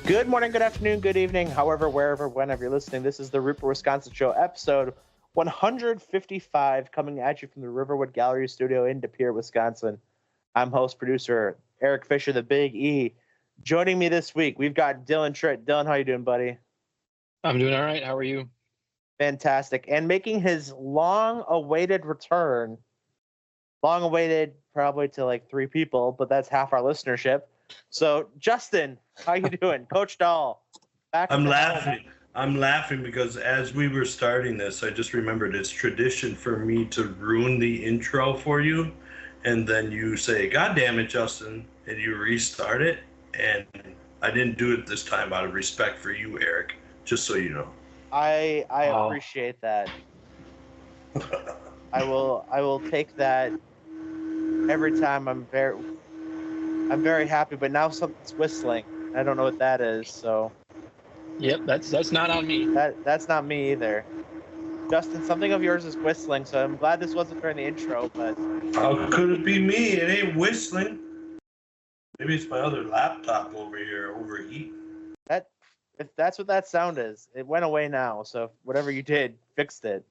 Good morning, good afternoon, good evening, however, wherever, whenever you're listening. This is the Root for Wisconsin Show, episode 155, coming at you from the Riverwood Gallery Studio in De Pere, Wisconsin. I'm host, producer Eric Fisher, the Big E. Joining me this week, we've got Dylan Tritt. Dylan, how you doing, buddy? I'm doing all right. How are you? Fantastic. And making his long-awaited return, long-awaited probably to like 3 people, but that's half our listenership. So, Justin, how you doing? Coach Dahl, back. I'm laughing because as we were starting this, I just remembered it's tradition for me to ruin the intro for you, and then you say, "God damn it, Justin," and you restart it. And I didn't do it this time out of respect for you, Eric. Just so you know. I appreciate that. I will take that every time. I'm very happy, but now something's whistling. I don't know what that is, so. Yep, that's not on me. That's not me either. Justin, something of yours is whistling, so I'm glad this wasn't during the intro, but. How could it be me? It ain't whistling. Maybe it's my other laptop over here overheating. If that's what that sound is, it went away now, so whatever you did, fixed it.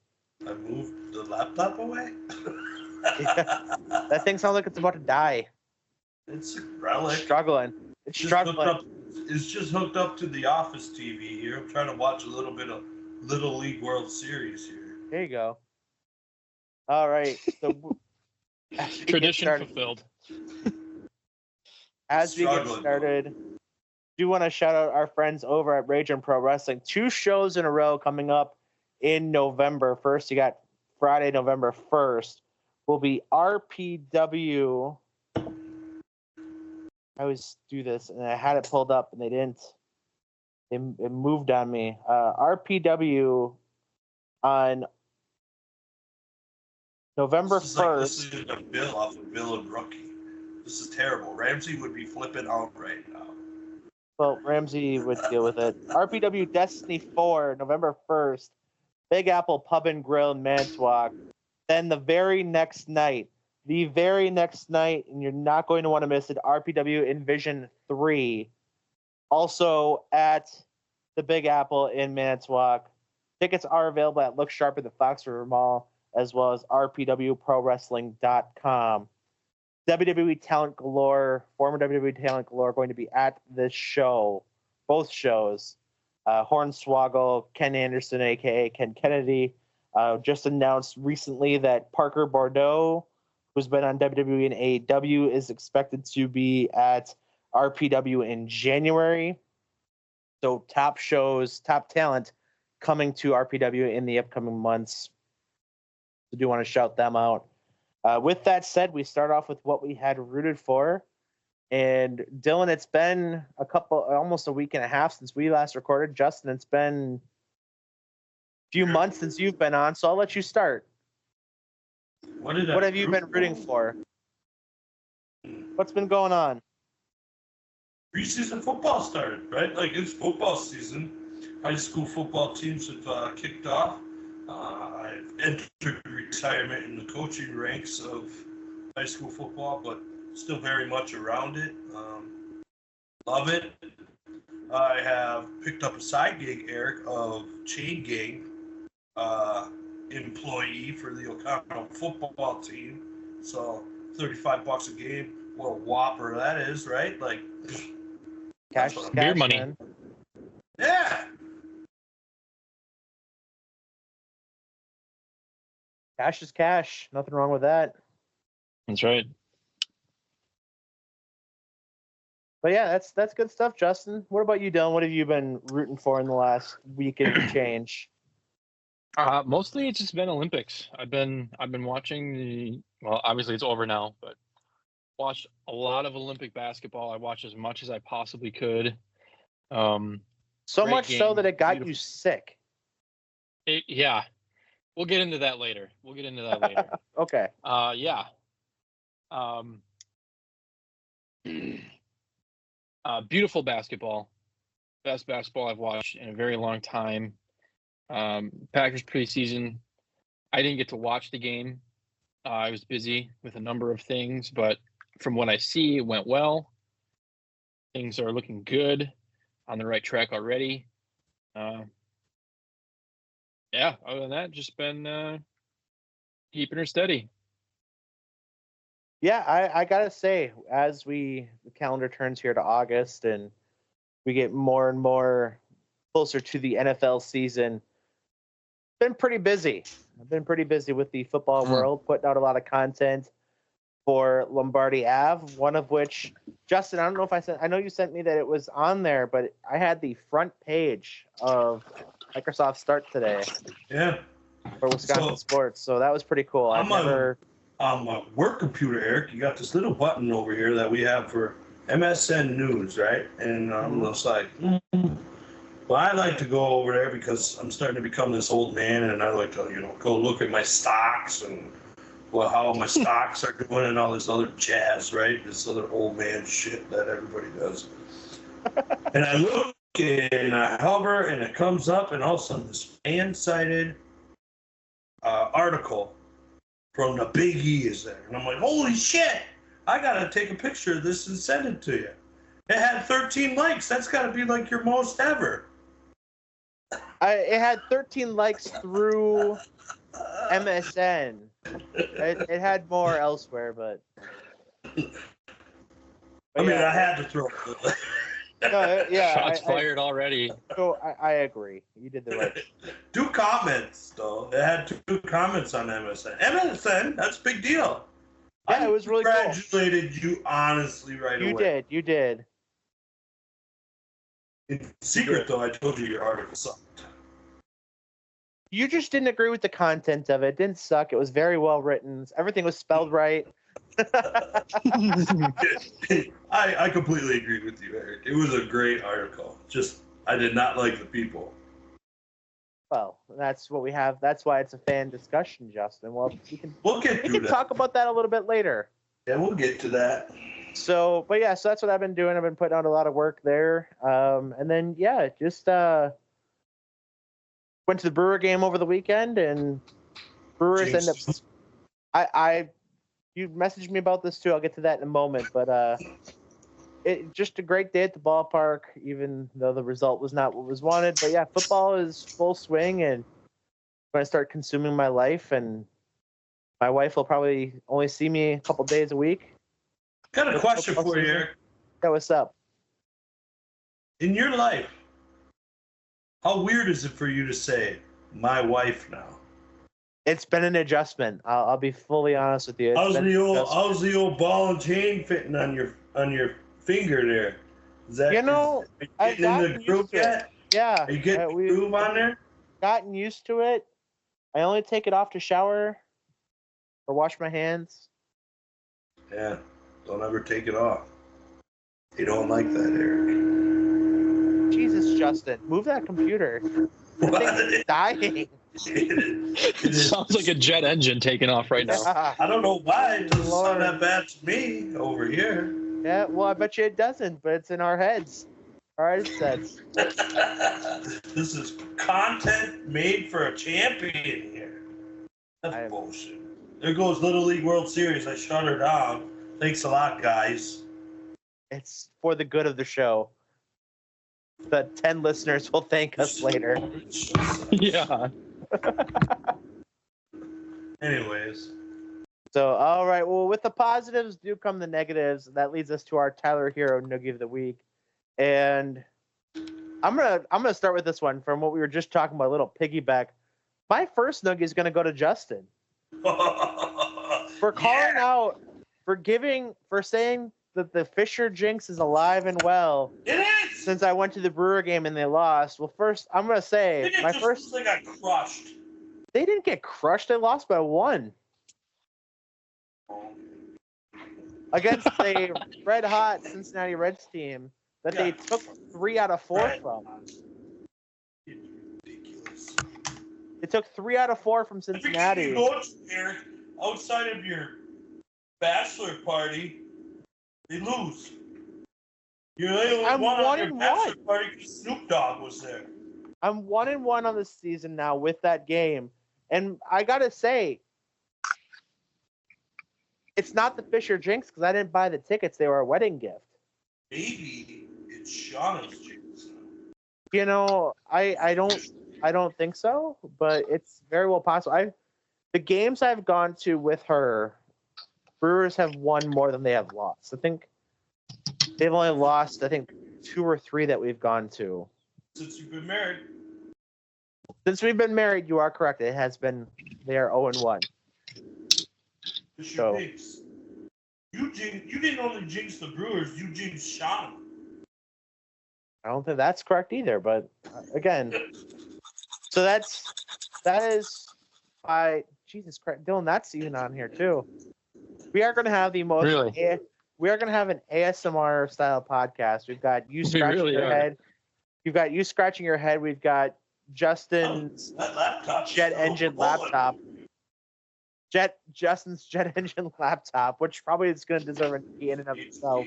I moved the laptop away? Yeah. That thing sounds like it's about to die. It's a relic. It's struggling. It's just hooked up to the Office TV here. I'm trying to watch a little bit of Little League World Series here. There you go. All right. So Tradition fulfilled. As we get started, do want to shout out our friends over at Rage and Pro Wrestling. 2 shows in a row coming up in November. First, you got Friday, November 1st, will be RPW. I always do this, and I had it pulled up, and they didn't. It moved on me. RPW on November 1st. Like listening to Bill off of Bill and Rookie. This is terrible. Ramsey would be flipping out right now. Well, Ramsey would deal with it. RPW Destiny 4, November 1st. Big Apple Pub and Grill in Manitowoc. Then the very next night, and you're not going to want to miss it, RPW Envision 3. Also at the Big Apple in Manitowoc. Tickets are available at Look Sharp at the Fox River Mall, as well as rpwprowrestling.com. WWE Talent Galore, former WWE Talent Galore, going to be at this show, both shows. Hornswoggle, Ken Anderson, a.k.a. Ken Kennedy, just announced recently that Parker Bordeaux, who's been on WWE and AEW, is expected to be at RPW in January. So top shows, top talent coming to RPW in the upcoming months. So do want to shout them out. With that said, we start off with what we had rooted for. And Dylan, it's been almost a week and a half since we last recorded. Justin, it's been a few months since you've been on, so I'll let you start. What have you been rooting for? What's been going on? Preseason football started, right? Like, it's football season. High school football teams have kicked off. I've entered retirement in the coaching ranks of high school football, but still very much around it. Love it. I have picked up a side gig, Eric, of chain gang employee for the O'Connell football team. So $35 a game. What a whopper that is, right? Like, Cash, beer money. Man. Yeah. Cash is cash. Nothing wrong with that. That's right. But yeah, that's good stuff, Justin. What about you, Dylan? What have you been rooting for in the last week and change? Mostly it's just been Olympics. I've been watching obviously it's over now, but watched a lot of Olympic basketball. I watched as much as I possibly could. So much game. So that it got you sick. Yeah. We'll get into that later. Okay. Yeah. Beautiful basketball. Best basketball I've watched in a very long time. Packers preseason. I didn't get to watch the game. I was busy with a number of things, but from what I see, it went well. Things are looking good. on the right track already. Yeah, other than that, just been keeping her steady. Yeah, I gotta say, as the calendar turns here to August and we get more and more closer to the NFL season, been pretty busy. I've been pretty busy with the football world, putting out a lot of content for Lombardi Ave, one of which, Justin, I don't know if I know you sent me that it was on there, but I had the front page of Microsoft Start today. Yeah. For Wisconsin sports, so that was pretty cool. On my work computer, Eric, you got this little button over here that we have for MSN News, right? And I'm just like, well, I like to go over there because I'm starting to become this old man, and I like to, go look at my stocks and how my stocks are doing and all this other jazz, right? This other old man shit that everybody does. And I look and I hover, and it comes up, and all of a sudden this fan-sided article from the Big E is there. And I'm like, holy shit, I got to take a picture of this and send it to you. It had 13 likes. That's got to be like your most ever. It had 13 likes through MSN. It had more elsewhere, but I had to throw it. No, yeah, shots fired already. So I agree. You did the right. 2 comments though. It had 2 comments on MSN. MSN, that's a big deal. Yeah, it was really cool. Congratulated you honestly right away. You did. In secret though, I told you your article sucked. You just didn't agree with the content of it. It didn't suck. It was very well written. Everything was spelled right. I completely agree with you, Eric. It was a great article. Just I did not like the people. Well, that's what we have. That's why it's a fan discussion, Justin. Well, we can talk about that a little bit later. Yeah, we'll get to that. So that's what I've been doing. I've been putting out a lot of work there. And then just went to the Brewer game over the weekend, and Brewers end up. You messaged me about this too. I'll get to that in a moment, but it just a great day at the ballpark, even though the result was not what was wanted. But yeah, football is full swing, and I'm gonna start consuming my life, and my wife will probably only see me a couple days a week. Got a question for you, Eric. Yeah, what's up? In your life, how weird is it for you to say "my wife" now? It's been an adjustment. I'll be fully honest with you. How's the old ball and chain fitting on your finger there? Is that I've gotten used to it. Yeah. Are you getting the groove on there? Gotten used to it. I only take it off to shower or wash my hands. Yeah. Don't ever take it off. You don't like that, Eric. Jesus, Justin, move that computer. That thing's dying. It sounds like a jet engine taking off right now. I don't know why it doesn't sound that bad to me over here. Yeah, well, I bet you it doesn't, but it's in our heads. Our headsets. This is content made for a champion here. That's bullshit. There goes Little League World Series. I shut her down. Thanks a lot, guys. It's for the good of the show. The 10 listeners will thank us later. Yeah. Anyways. So, all right. Well, with the positives do come the negatives. That leads us to our Tyler Hero Noogie of the Week. And I'm gonna start with this one from what we were just talking about, a little piggyback. My first Noogie is gonna go to Justin. For calling out, for saying that the Fisher jinx is alive and well. It is! Since I went to the Brewer game and they lost. Well, first, I'm going to say they got crushed. They didn't get crushed. They lost by 1. Against the red-hot Cincinnati Reds team that they took 3 out of 4 from. Ridiculous. They took 3 out of 4 from Cincinnati. You know, Eric, outside of your bachelor party, they lose. You're the only one on your bachelor party because Snoop Dogg was there. I'm 1-1 on the season now with that game. And I got to say, it's not the Fisher jinx because I didn't buy the tickets. They were a wedding gift. Maybe it's Shauna's jinx. I don't think so, but it's very well possible. The games I've gone to with her, Brewers have won more than they have lost. I think they've only lost 2 or 3 that we've gone to. Since you've been married. Since we've been married, you are correct. They are 0-1. So you didn't only jinx the Brewers, you jinxed Sean. I don't think that's correct either, but again, so that is by Jesus Christ, Dylan. That's even on here too. We are going to have the most. Really? We are going to have an ASMR style podcast. We've got you scratching your head. You've got you scratching your head. We've got Justin's jet engine laptop. Justin's jet engine laptop, which probably is going to deserve a key in and of itself.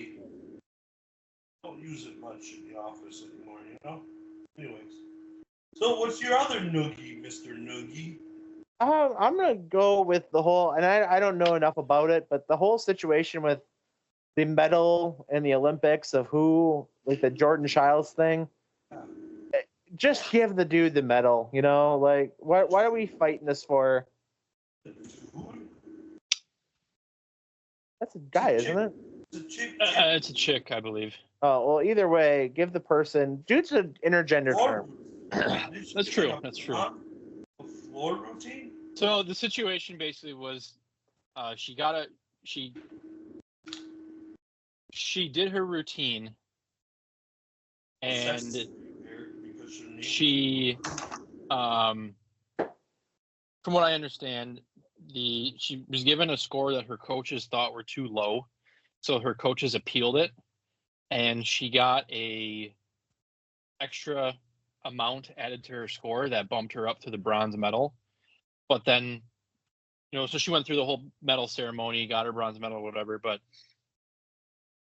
Don't use it much in the office anymore, Anyways, so what's your other noogie, Mr. Noogie? I'm gonna go with the whole, and I don't know enough about it, but the whole situation with the medal in the Olympics of who, like the Jordan Childs thing. Just give the dude the medal, Like, why are we fighting this for? That's a guy, isn't it? It's a chick, I believe. Oh, well, either way, give the person. Dude's an intergender term. That's true. That's true. A floor routine? So the situation basically was she did her routine and she from what I understand, she was given a score that her coaches thought were too low. So her coaches appealed it, and she got a extra amount added to her score that bumped her up to the bronze medal. But then, so she went through the whole medal ceremony, got her bronze medal, whatever. But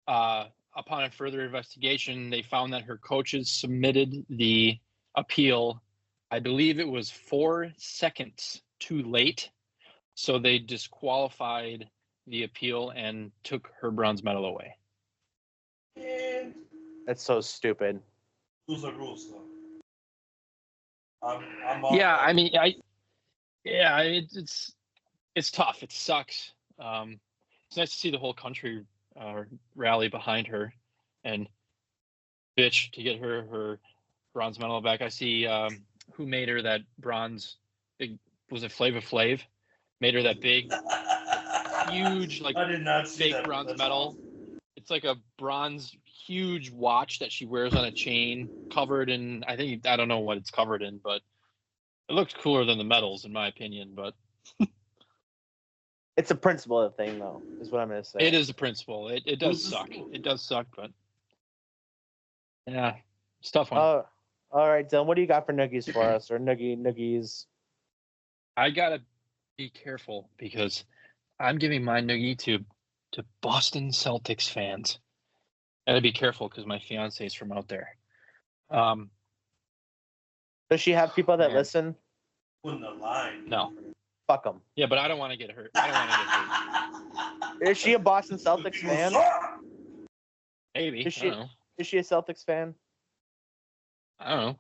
upon a further investigation, they found that her coaches submitted the appeal, I believe it was 4 seconds too late. So they disqualified the appeal and took her bronze medal away. And that's so stupid. Those are rules, though. It's tough. It sucks. It's nice to see the whole country rally behind her and bitch to get her bronze medal back. I see who made her that bronze. Was it Flava Flav? Made her that big, huge, like I did not see fake bronze medal. Awesome. It's like a bronze, huge watch that she wears on a chain, covered in. I don't know what it's covered in, but it looks cooler than the medals, in my opinion. But it's a principle thing, though, is what I'm going to say. It is a principle. It does suck. It does suck, but yeah, it's tough one. All right, Dylan, what do you got for noogies for us, or noogies? I gotta be careful because I'm giving my noogie to Boston Celtics fans. I gotta be careful because my fiance is from out there. Does she have people that listen? On the line. No. Fuck them. Yeah, but I don't want to get hurt. Is she a Boston Celtics fan? Maybe. Is she a Celtics fan? I don't know.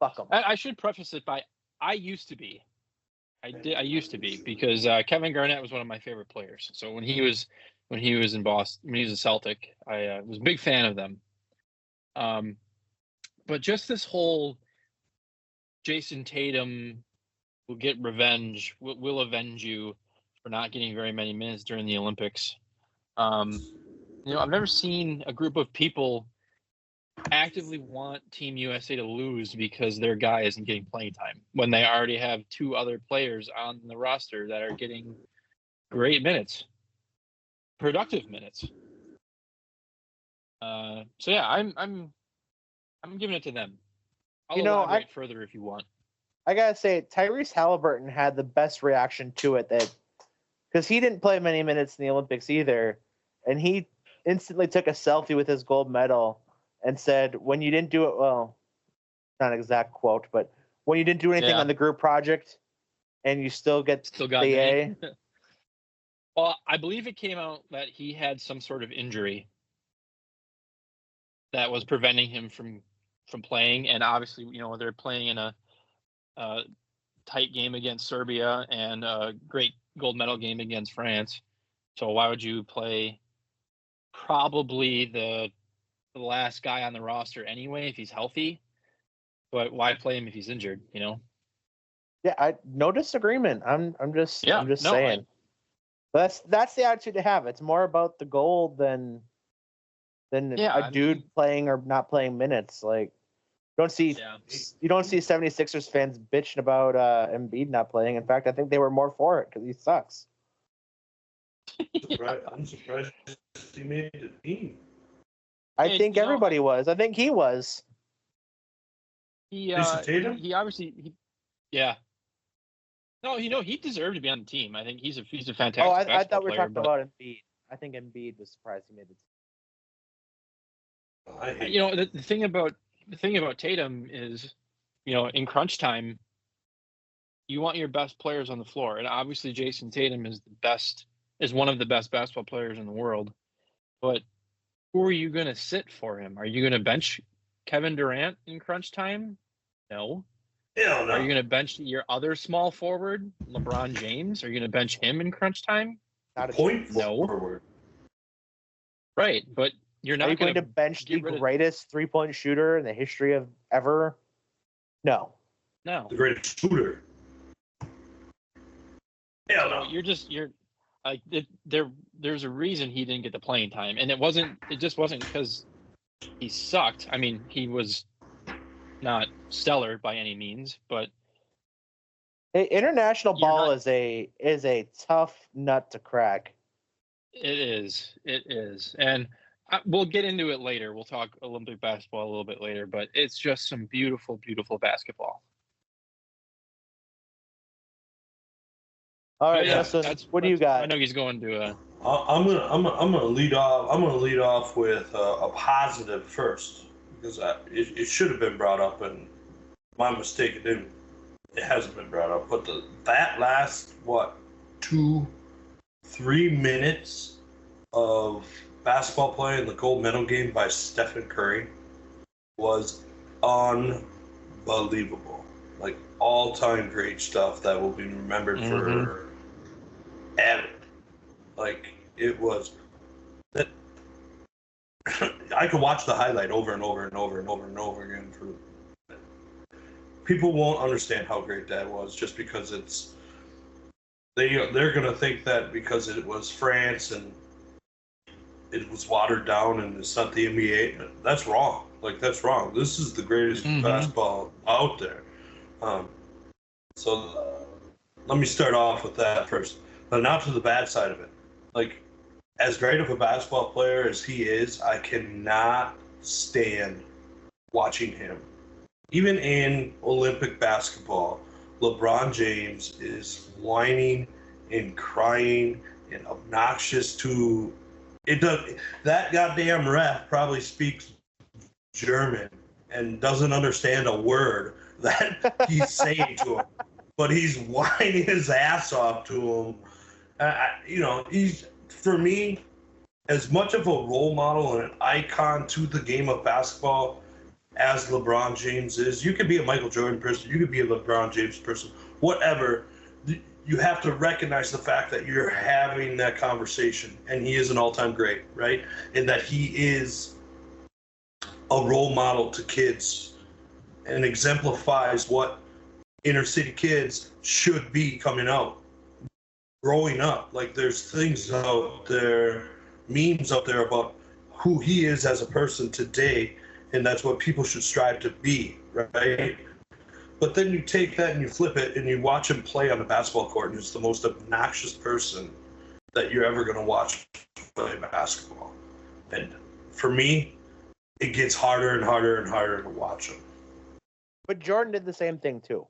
Fuck them. I should preface it by I used to be. I used to be because Kevin Garnett was one of my favorite players. So when he was in Boston, when he was a Celtic, I was a big fan of them. But just this whole Jason Tatum will get revenge, will avenge you for not getting very many minutes during the Olympics. I've never seen a group of people actively want Team USA to lose because their guy isn't getting playing time when they already have 2 other players on the roster that are getting great minutes, productive minutes. So yeah, I'm giving it to them. I'll elaborate further if you want. I gotta say, Tyrese Halliburton had the best reaction to it, because he didn't play many minutes in the Olympics either, and he instantly took a selfie with his gold medal and said, when you didn't do it, well, not an exact quote, but when you didn't do anything on the group project and you still got the A. Well, I believe it came out that he had some sort of injury that was preventing him from from playing, and obviously, they're playing in a tight game against Serbia and a great gold medal game against France. So why would you play probably the last guy on the roster anyway if he's healthy? But why play him if he's injured? Yeah, no disagreement. I'm just saying. That's the attitude to have. It's more about the gold than a dude playing or not playing minutes. Like you don't see 76ers fans bitching about Embiid not playing. In fact, I think they were more for it because he sucks. I'm surprised he made the team. I think everybody was. I think he was. He obviously yeah. No, he deserved to be on the team. I think he's a fantastic. Oh, I basketball thought we were player, talking about Embiid. I think Embiid was surprised he made the team. The thing about Tatum is, in crunch time, you want your best players on the floor, and obviously Jason Tatum is one of the best basketball players in the world. But who are you going to sit for him? Are you going to bench Kevin Durant in crunch time? No. Hell no. Are you going to bench your other small forward, LeBron James? Are you going to bench him in crunch time? Not a point forward. Right, but you're not going to bench the greatest three-point shooter in the history of ever. No. The greatest shooter. Hell no. You're like there's a reason he didn't get the playing time, and it just wasn't because he sucked. I mean, he was not stellar by any means, but international ball is a tough nut to crack. It is, and we'll get into it later. We'll talk Olympic basketball a little bit later, but it's just some beautiful, beautiful basketball. All right, Justin, what do you got? I know he's going to. I'm gonna lead off. I'm gonna lead off with a positive first because it should have been brought up, and my mistake it hasn't been brought up. But that last 2-3 minutes of basketball play in the gold medal game by Steph Curry was unbelievable. Like all-time great stuff that will be remembered for ever. Like it was that I could watch the highlight over and over and over and over and over again. People won't understand how great that was just because they're gonna think that because it was France and it was watered down and it's not the NBA. That's wrong. Like that's wrong. This is the greatest basketball out there. So let me start off with that first. But now to the bad side of it. Like, as great of a basketball player as he is, I cannot stand watching him. Even in Olympic basketball, LeBron James is whining and crying and obnoxious to it. That goddamn ref probably speaks German and doesn't understand a word that he's saying to him, but he's whining his ass off to him. He's, for me, as much of a role model and an icon to the game of basketball as LeBron James is. You could be a Michael Jordan person, you could be a LeBron James person, whatever. You have to recognize the fact that you're having that conversation, and he is an all-time great, right? And that he is a role model to kids and exemplifies what inner city kids should be coming out, growing up. Like there's things out there, memes out there about who he is as a person today, and that's what people should strive to be, right? But then you take that and you flip it and you watch him play on the basketball court, and he's the most obnoxious person that you're ever going to watch play basketball. And for me, it gets harder and harder and harder to watch him. But Jordan did the same thing too.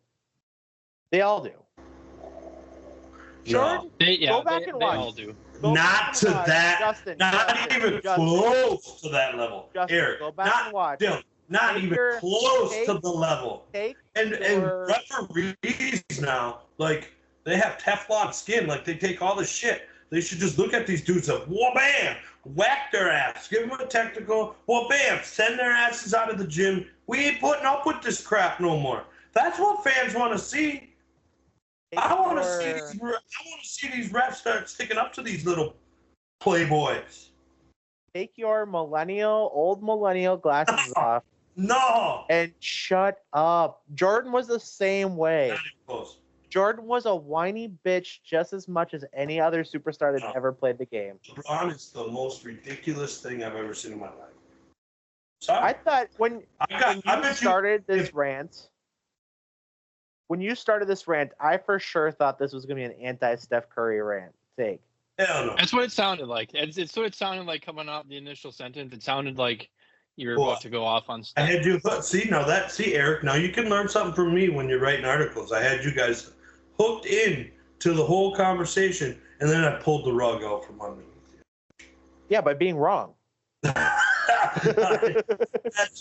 They all do. Jordan, go back and watch. They all do. Not to that. Justin, not even close to that level. Justin, Eric, go back and watch. Dylan, not even close to the level. And referees now, like, they have Teflon skin. Like, they take all the shit. They should just look at these dudes and bam, whack their ass, give them a technical, bam, send their asses out of the gym. We ain't putting up with this crap no more. That's what fans want to see. I want to see these refs start sticking up to these little playboys. Take your old millennial glasses off. No. And shut up. Jordan was the same way. Not even close. Jordan was a whiny bitch just as much as any other superstar that ever played the game. LeBron is the most ridiculous thing I've ever seen in my life. Sorry. I thought when you started this rant, I for sure thought this was going to be an anti-Steph Curry rant. Take. Hell no. That's what it sounded like. It's what it sounded like coming out the initial sentence. It sounded like you were about to go off on Steph. I had you see Eric, now you can learn something from me when you're writing articles. I had you guys hooked in to the whole conversation, and then I pulled the rug out from underneath you. Yeah, by being wrong. That's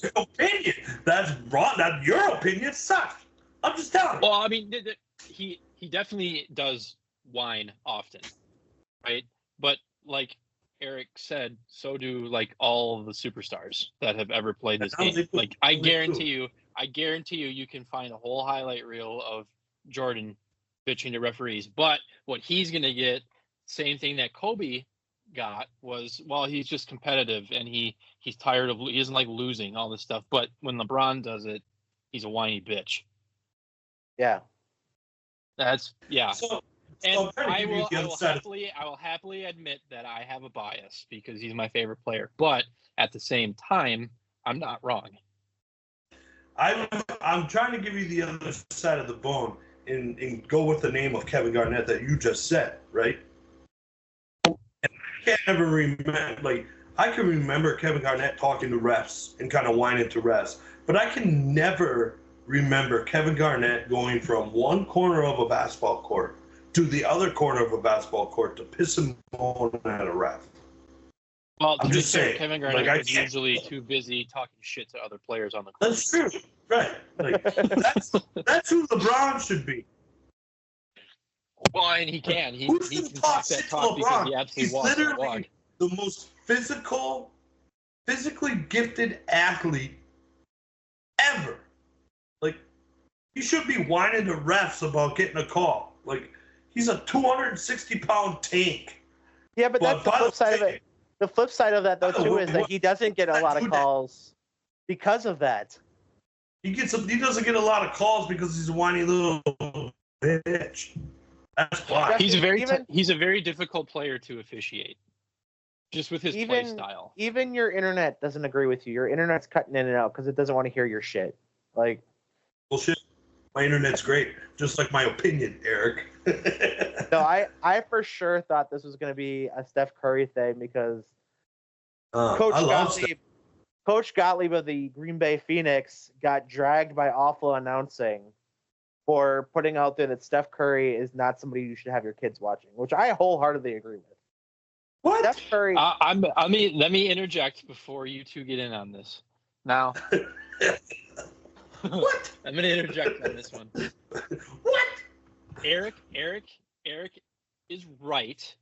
your opinion. That's wrong. Your opinion sucks. I'm just telling you. Well, I mean, he definitely does whine often, right? But like Eric said, so do like all the superstars that have ever played this game. Like I guarantee you, you can find a whole highlight reel of Jordan bitching to referees. But what he's gonna get, same thing that Kobe got, was, well, he's just competitive and he's tired of, he doesn't like losing, all this stuff. But when LeBron does it, he's a whiny bitch. Yeah. That's and I will happily admit that I have a bias because he's my favorite player. But at the same time, I'm not wrong. I'm trying to give you the other side of the bone and go with the name of Kevin Garnett that you just said, right? And I can't ever remember, like, I can remember Kevin Garnett talking to refs and kind of whining to refs, but I can never remember Kevin Garnett going from one corner of a basketball court to the other corner of a basketball court to piss and moan at a ref. Well, I'm just saying, Kevin Garnett is usually too busy talking shit to other players on the court. That's true, right? Like that's who LeBron should be. Well, and he can. He can talk that talk because he absolutely walks that walk. The most physically gifted athlete ever. Like, he should be whining to refs about getting a call. Like, he's a 260-pound tank. Yeah, but that's the flip side of it. The flip side of that, though, too, is that he doesn't get a lot of calls because of that. He doesn't get a lot of calls because he's a whiny little bitch. That's why. He's a very difficult player to officiate, just with his play style. Even your internet doesn't agree with you. Your internet's cutting in and out because it doesn't want to hear your shit. Like, bullshit. My internet's great, just like my opinion, Eric. No, I for sure thought this was going to be a Steph Curry thing because Coach Gottlieb of the Green Bay Phoenix got dragged by awful announcing for putting out there that Steph Curry is not somebody you should have your kids watching, which I wholeheartily agree with. What? Steph Curry. Let me interject before you two get in on this. Now, what? I'm going to interject on this one. What? Eric is right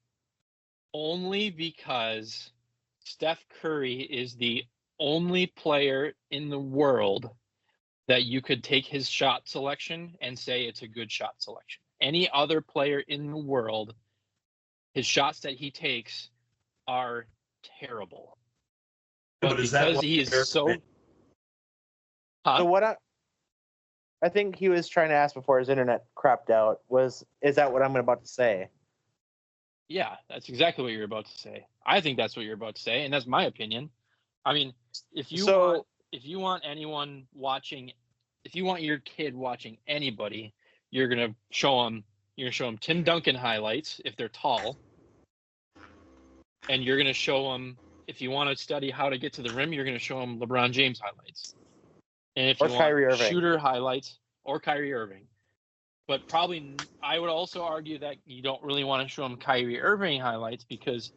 only because Steph Curry is the only player in the world that you could take his shot selection and say it's a good shot selection. Any other player in the world, his shots that he takes are terrible. But because he is so... So what I think he was trying to ask before his internet crapped out is that what I'm about to say? Yeah, that's exactly what you're about to say. I think that's what you're about to say, and that's my opinion. I mean, if you want your kid watching anybody, you're gonna show them Tim Duncan highlights if they're tall, and you're gonna show them, if you want to study how to get to the rim, you're gonna show them LeBron James highlights. And if you want shooter highlights, or Kyrie Irving. But probably, I would also argue that you don't really want to show him Kyrie Irving highlights because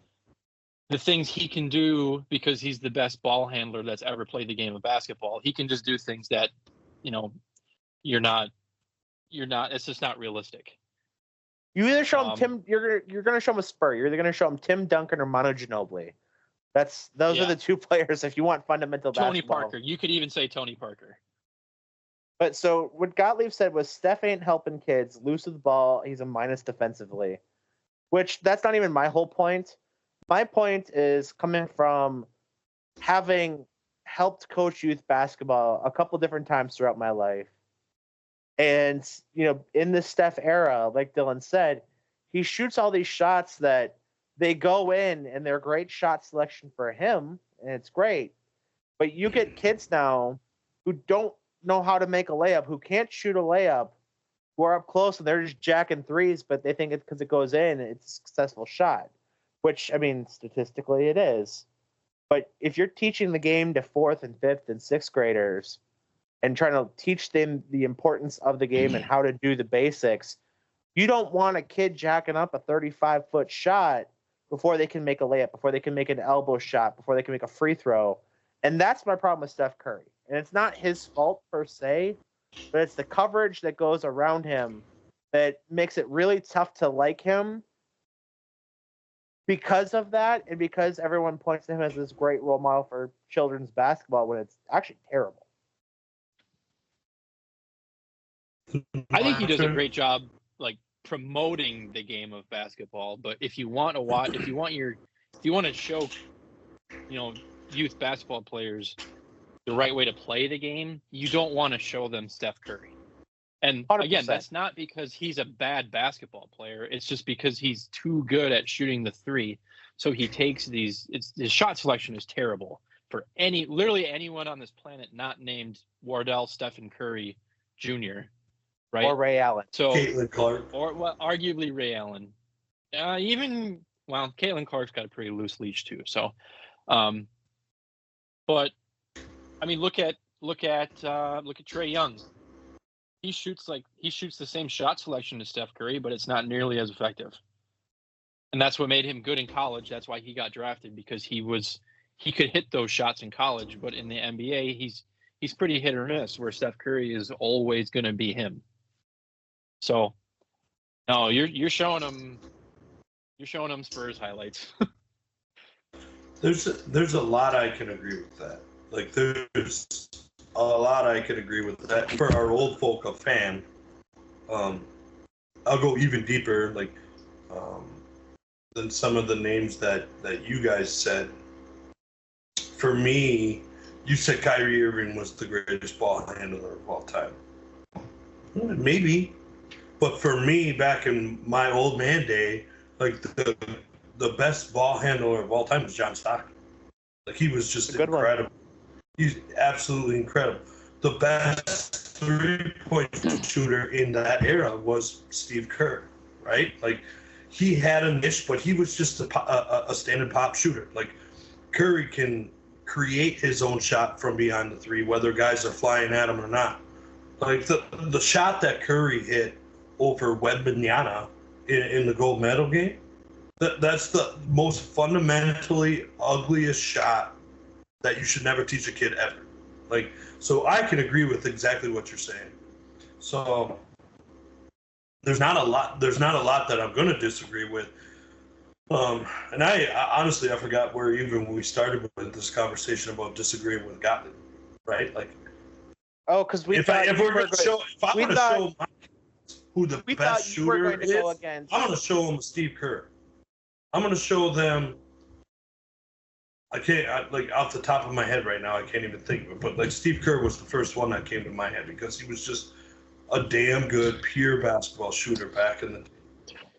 the things he can do, because he's the best ball handler that's ever played the game of basketball, he can just do things that, you're not, it's just not realistic. You either show him Tim. You're gonna show him a Spur. You're either gonna show him Tim Duncan or Manu Ginobili. Those are the two players if you want fundamental Tony basketball. Parker. You could even say Tony Parker. But so what Gottlieb said was Steph ain't helping kids. Loose with the ball. He's a minus defensively. Which that's not even my whole point. My point is coming from having helped coach youth basketball a couple different times throughout my life. And, in the Steph era, like Dylan said, he shoots all these shots that they go in and they're great shot selection for him, and it's great. But you get kids now who don't know how to make a layup, who can't shoot a layup, who are up close and they're just jacking threes, but they think it's because it goes in, it's a successful shot, which, I mean, statistically it is. But if you're teaching the game to 4th and 5th and 6th graders and trying to teach them the importance of the game and how to do the basics, you don't want a kid jacking up a 35-foot shot before they can make a layup, before they can make an elbow shot, before they can make a free throw. And that's my problem with Steph Curry. And it's not his fault per se, but it's the coverage that goes around him that makes it really tough to like him because of that, and because everyone points to him as this great role model for children's basketball when it's actually terrible. I think he does a great job, like, promoting the game of basketball. But if you want to show, youth basketball players the right way to play the game, you don't want to show them Steph Curry. And 100%. Again, that's not because he's a bad basketball player. It's just because he's too good at shooting the three. So he takes his shot selection is terrible for literally anyone on this planet not named Wardell Stephen Curry Jr., right? Or Ray Allen. So Caitlin Clark. Or arguably Ray Allen. Caitlin Clark's got a pretty loose leash too. So, but I mean, look at Trae Young. He shoots the same shot selection as Steph Curry, but it's not nearly as effective. And that's what made him good in college. That's why he got drafted, because he could hit those shots in college, but in the NBA, he's pretty hit or miss, where Steph Curry is always going to be him. So, no, you're showing him Spurs highlights. There's a lot I can agree with that. Like, there's a lot I can agree with that. For our old folk, a fan, I'll go even deeper, than some of the names that you guys said. For me, you said Kyrie Irving was the greatest ball handler of all time. Maybe. But for me, back in my old man day, like, the best ball handler of all time was John Stockton. Like, he was just incredible. He's absolutely incredible. The best three-point shooter in that era was Steve Kerr, right? Like, he had a niche, but he was just a standard pop shooter. Like, Curry can create his own shot from beyond the three, whether guys are flying at him or not. Like, the shot that Curry hit over Wembanyama in the gold medal game, that's the most fundamentally ugliest shot that you should never teach a kid ever. Like, so I can agree with exactly what you're saying. So there's not a lot that I'm going to disagree with. And I honestly, I forgot where even when we started with this conversation about disagreeing with Gottlieb, right? Like, because I want to show who the best shooter is, I'm going to show them Steve Kerr. I'm going to show them. Off the top of my head right now, I can't even think of it. But, like, Steve Kerr was the first one that came to my head because he was just a damn good, pure basketball shooter back in the day.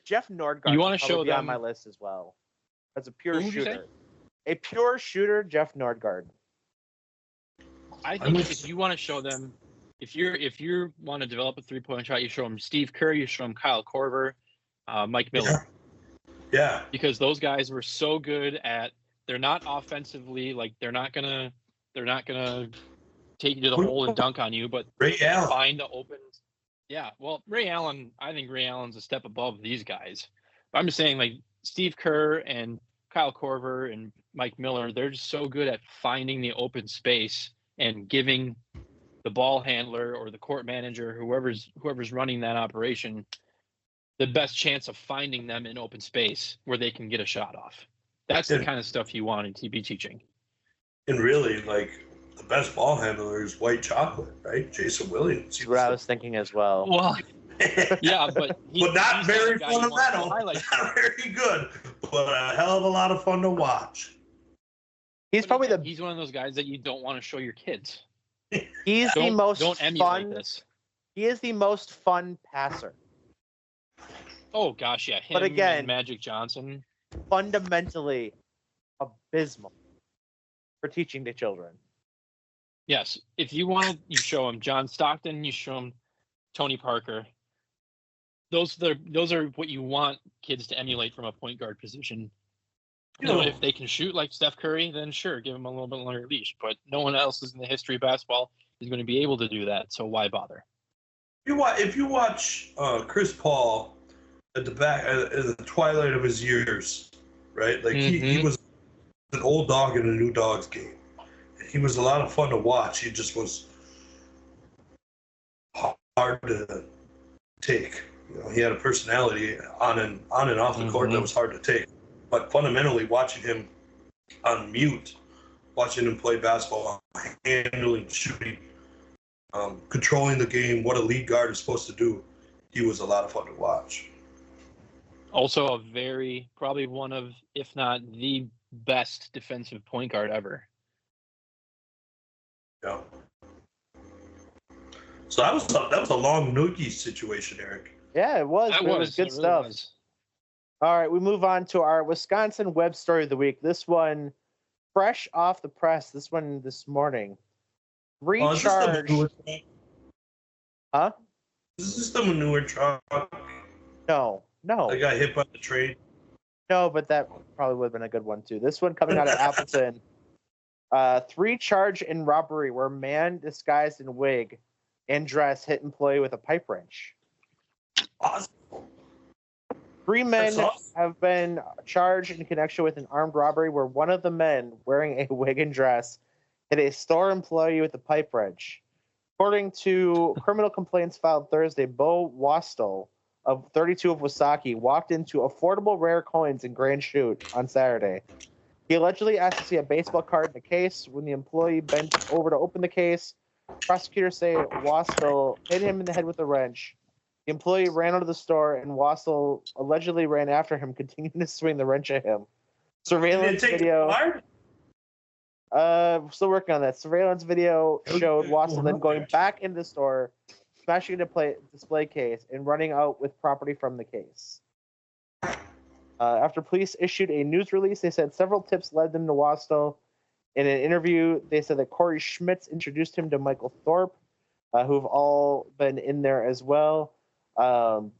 Jeff Nordgaard. You want to show them on my list as well as a pure shooter. A pure shooter, Jeff Nordgaard. I think if you want to show them, if you want to develop a 3-point shot, you show them Steve Kerr, you show them Kyle Korver, Mike Miller. Yeah. Because those guys were so good at. They're not offensively, like, they're not gonna take you to the hole and dunk on you, but Ray Allen. Find the open. Yeah, well, Ray Allen, I think Ray Allen's a step above these guys. But I'm just saying, like, Steve Kerr and Kyle Korver and Mike Miller, they're just so good at finding the open space and giving the ball handler or the court manager, whoever's running that operation, the best chance of finding them in open space where they can get a shot off. That's the kind of stuff you want to be teaching. And really, like, the best ball handler is white chocolate, right? Jason Williams. That's what I was thinking as well. Well, yeah, but but not very he's not fundamental. Not very good, but a hell of a lot of fun to watch. He's probably he's one of those guys that you don't want to show your kids. He's the most don't emulate this. He is the most fun passer. Oh gosh, yeah. Him but again, and Magic Johnson. Fundamentally abysmal for teaching the children. Yes, if you want to, you show him John Stockton. You show him Tony Parker. Those are what you want kids to emulate from a point guard position. You know, if they can shoot like Steph Curry, then sure, give them a little bit longer leash. But no one else in the history of basketball is going to be able to do that. So why bother? If you watch Chris Paul at the twilight of his years, right? Like he was an old dog in a new dog's game. He was a lot of fun to watch. He just was hard to take. You know, he had a personality on and off the court that was hard to take. But fundamentally, watching him on mute, watching him play basketball, handling, shooting, controlling the game, what a lead guard is supposed to do, he was a lot of fun to watch. Also probably one of, if not the best defensive point guard ever. Yeah. So that was a long noogie situation, Eric. Yeah, it was. It was good stuff. All right, we move on to our Wisconsin web story of the week. This one, fresh off the press. This one this morning. Recharge. Huh? Is this the manure truck? No. That got hit by the train? No, but that probably would have been a good one, too. This one coming out of Appleton. 3 charge in robbery where man disguised in wig and dress hit employee with a pipe wrench. Awesome. 3 men have been charged in connection with an armed robbery where one of the men wearing a wig and dress hit a store employee with a pipe wrench. According to criminal complaints filed Thursday, Bo Wastel of 32 of Wasaki walked into Affordable Rare Coins in Grand Chute on Saturday. He allegedly asked to see a baseball card in the case. When the employee bent over to open the case, prosecutors say Wastel hit him in the head with a wrench. The employee ran out of the store, and Wastel allegedly ran after him, continuing to swing the wrench at him. Surveillance video. Still working on that. Surveillance video showed Wastel then going back into the store, smashing a display case, and running out with property from the case. After police issued a news release, they said several tips led them to Wastel. In an interview, they said that Corey Schmitz introduced him to Michael Thorpe, who've all been in there as well. Told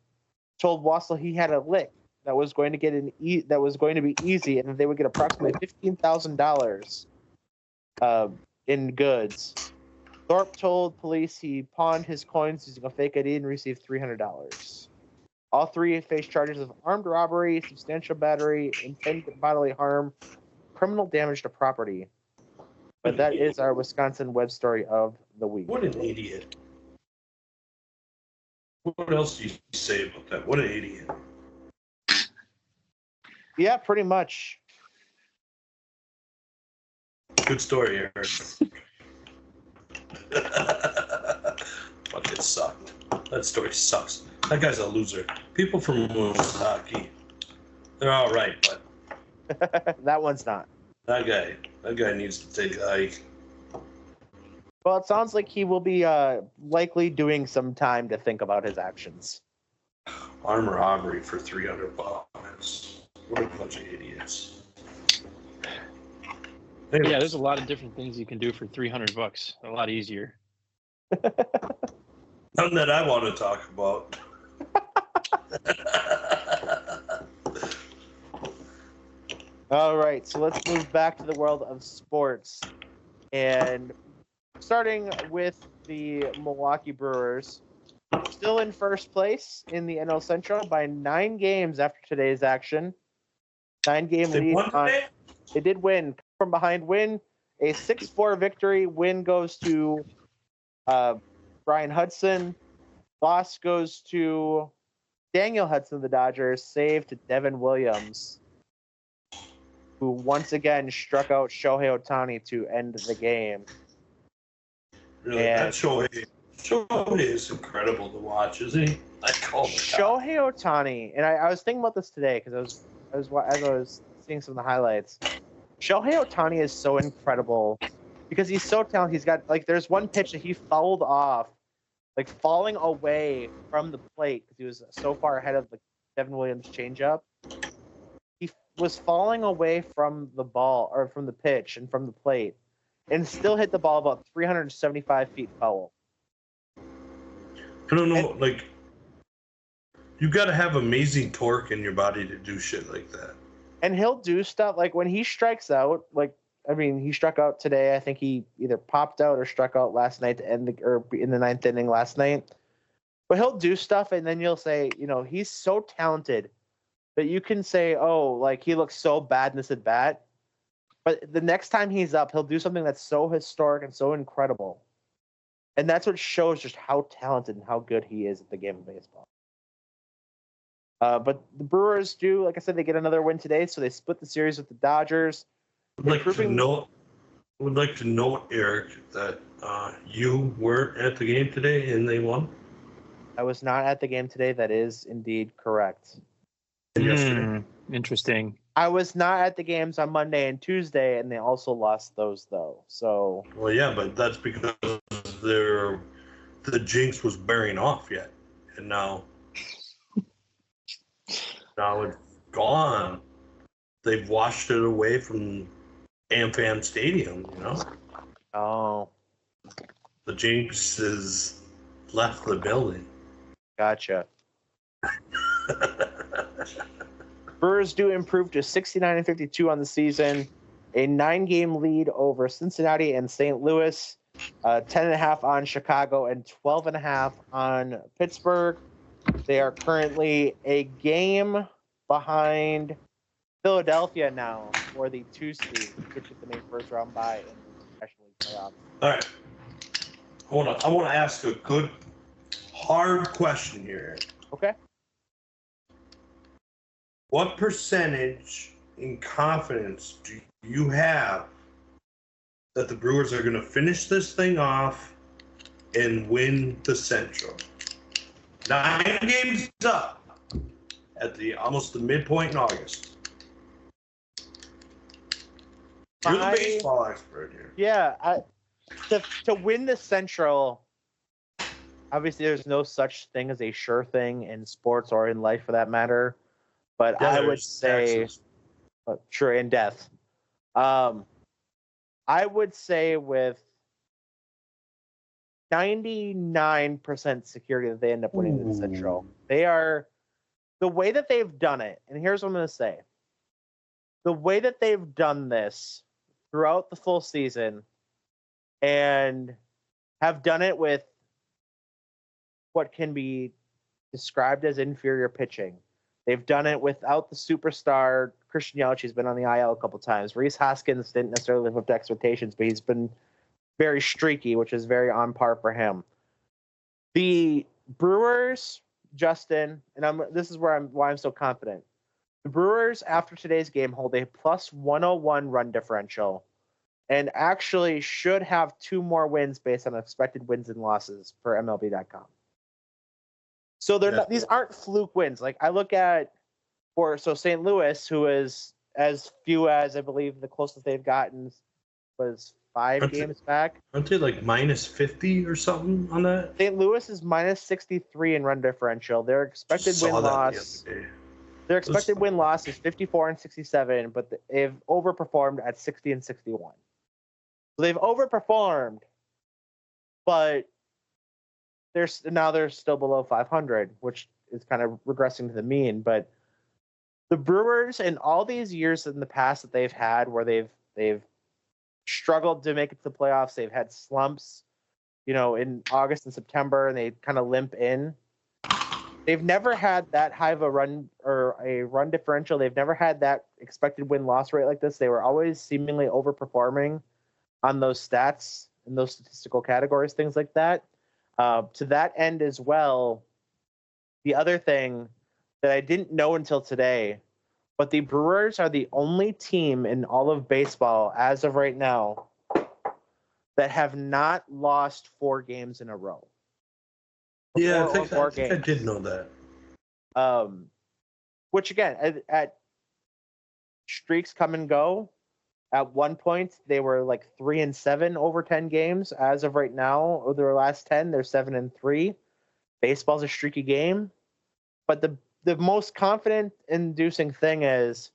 Wastel he had a lick that was going to be easy, and that they would get approximately $15,000 in goods. Thorpe told police he pawned his coins using a fake ID and received $300. All 3 face charges of armed robbery, substantial battery, intended bodily harm, criminal damage to property. But that is our Wisconsin web story of the week. What an idiot. What else do you say about that? What an idiot. Yeah, pretty much. Good story, Eric. Fuck, it sucked. That story sucks. That guy's a loser. People from Milwaukee, they're all right, but that one's not. That guy needs to take a hike. Well, it sounds like he will be likely doing some time to think about his actions. Armed robbery for $300. What a bunch of idiots. Anyways. Yeah, there's a lot of different things you can do for $300. A lot easier. None that I want to talk about. All right, so let's move back to the world of sports. And starting with the Milwaukee Brewers, still in first place in the NL Central by 9 games after today's action. 9-game lead. They did win. From behind win. A 6-4 victory. Win goes to Brian Hudson. Loss goes to Daniel Hudson of the Dodgers saved to Devin Williams, who once again struck out Shohei Ohtani to end the game. Really, that Shohei is incredible to watch, isn't he? I call him Shohei Ohtani, and I was thinking about this today because as I was seeing some of the highlights. Shohei Ohtani is so incredible because he's so talented. He's got there's one pitch that he fouled off, falling away from the plate because he was so far ahead of the Devin Williams changeup. He was falling away from the ball or from the pitch and from the plate, and still hit the ball about 375 feet foul. I don't know, you got to have amazing torque in your body to do shit like that. And he'll do stuff when he strikes out. He struck out today. I think he either popped out or struck out last night to end or in the ninth inning last night. But he'll do stuff, and then you'll say, he's so talented that you can say, he looks so bad in this at bat. But the next time he's up, he'll do something that's so historic and so incredible. And that's what shows just how talented and how good he is at the game of baseball. But the Brewers do, like I said, they get another win today, so they split the series with the Dodgers. Would like to note, Eric, that you weren't at the game today and they won. I was not at the game today. That is indeed correct. Yesterday. Interesting. I was not at the games on Monday and Tuesday, and they also lost those though. So. Well, yeah, but that's because the jinx was wearing off yet, and now it's gone. They've washed it away from AmFam Stadium, Oh. The jinx has left the building. Gotcha. Brewers do improve to 69-52 on the season, a 9-game lead over Cincinnati and St. Louis, 10.5 on Chicago, and 12.5 on Pittsburgh. They are currently a game behind Philadelphia now for the 2 seed, which is the main first round bye in the National League playoffs. All right. I want to ask a good, hard question here. Okay. What percentage in confidence do you have that the Brewers are going to finish this thing off and win the Central? 9 games up at almost the midpoint in August. You're the baseball expert here. Yeah, to win the Central, obviously there's no such thing as a sure thing in sports or in life for that matter. But yeah, I would say, sure, in death. I would say with 99% security that they end up winning the Central. They are, the way that they've done it, and here's what I'm going to say. The way that they've done this throughout the full season and have done it with what can be described as inferior pitching. They've done it without the superstar Christian Yelich. He's been on the IL a couple times. Rhys Hoskins didn't necessarily live up to expectations, but he's been very streaky, which is very on par for him. The Brewers, Justin, and this is why I'm so confident. The Brewers, after today's game, hold a plus 101 run differential and actually should have 2 more wins based on expected wins and losses per MLB.com. So they're not; these aren't fluke wins. I look at, St. Louis, who is as few as I believe the closest they've gotten was 5 games back. Aren't they minus 50 or something on that? St. Louis is minus 63 in run differential. Their expected win-loss. Their expected win-loss is 54 and 67, but they've overperformed at 60 and 61. So they've overperformed, but they're still below 500, which is kind of regressing to the mean. But the Brewers, in all these years in the past that they've had, where they've struggled to make it to the playoffs, they've had slumps, in August and September, and they kind of limp in. They've never had that high of a run or a run differential. They've never had that expected win-loss rate like this. They were always seemingly overperforming on those stats and those statistical categories, things like that. To that end as well, the other thing that I didn't know until today, but the Brewers are the only team in all of baseball as of right now that have not lost 4 games in a row. Yeah, Or I think I did know that. Which again, at streaks come and go. At one point, they were like 3-7 over 10 games. As of right now, over their last 10, they're 7-3. Baseball's a streaky game, but the most confident-inducing thing is,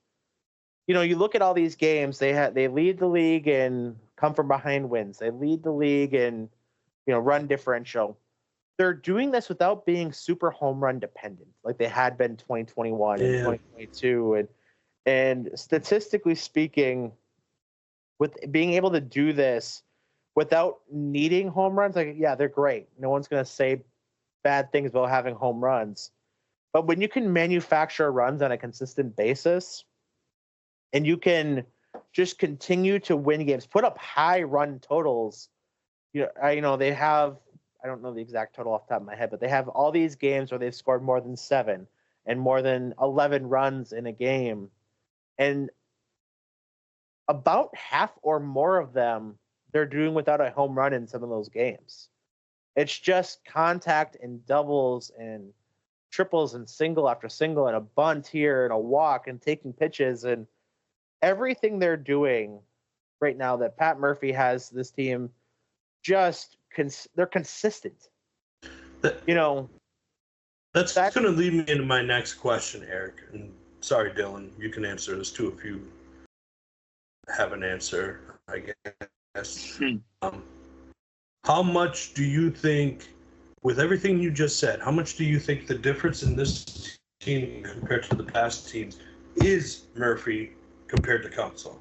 you look at all these games. They lead the league in come from behind wins. They lead the league in run differential. They're doing this without being super home run dependent, like they had been 2021 and 2022, and statistically speaking, with being able to do this without needing home runs, like, yeah, they're great. No one's going to say bad things about having home runs. But when you can manufacture runs on a consistent basis and you can just continue to win games, put up high run totals, they have, I don't know the exact total off the top of my head, but they have all these games where they've scored more than 7 and more than 11 runs in a game. And about half or more of them, they're doing without a home run in some of those games. It's just contact and doubles and triples and single after single and a bunt here and a walk and taking pitches and everything they're doing right now that Pat Murphy has this team just they're consistent. That's going to lead me into my next question, Eric. And sorry, Dylan, you can answer this too if you have an answer, I guess. How much do you think, with everything you just said, how much do you think the difference in this team compared to the past teams is Murphy compared to Council?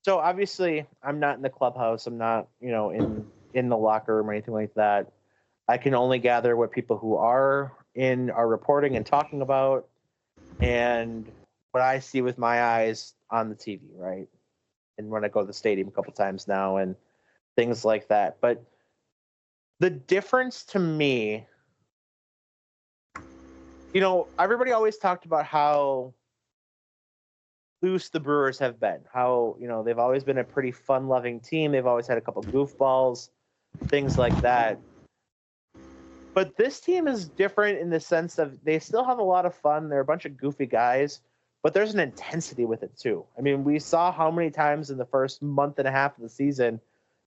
So obviously I'm not in the clubhouse. I'm not, in the locker room or anything like that. I can only gather what people who are reporting and talking about and what I see with my eyes on the TV, right? And when I go to the stadium a couple times now and things like that. But the difference to me, everybody always talked about how loose the Brewers have been, how, they've always been a pretty fun-loving team. They've always had a couple goofballs, things like that. But this team is different in the sense of they still have a lot of fun. They're a bunch of goofy guys, but there's an intensity with it too. I mean, we saw how many times in the first month and a half of the season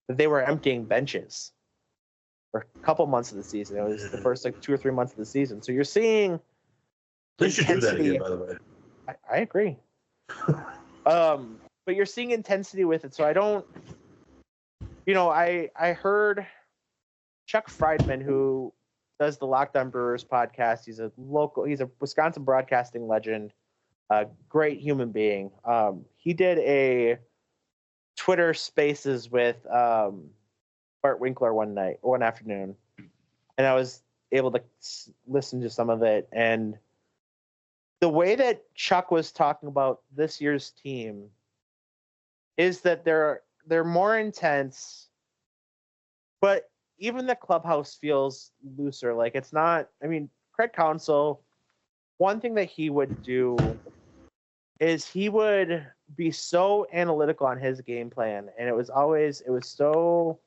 that they were emptying benches, or a couple months of the season. It was the first 2 or 3 months of the season. So you're seeing they should do that again, by the way. I agree. But you're seeing intensity with it. So I don't, I heard Chuck Friedman, who does the Locked On Brewers podcast. He's a Wisconsin broadcasting legend, a great human being. He did a Twitter Spaces with Bart Winkler one afternoon, and I was able to listen to some of it. And the way that Chuck was talking about this year's team is that they're more intense, but even the clubhouse feels looser. Like, it's not, I mean, Craig Counsell, one thing that he would do is he would be so analytical on his game plan. And it was so,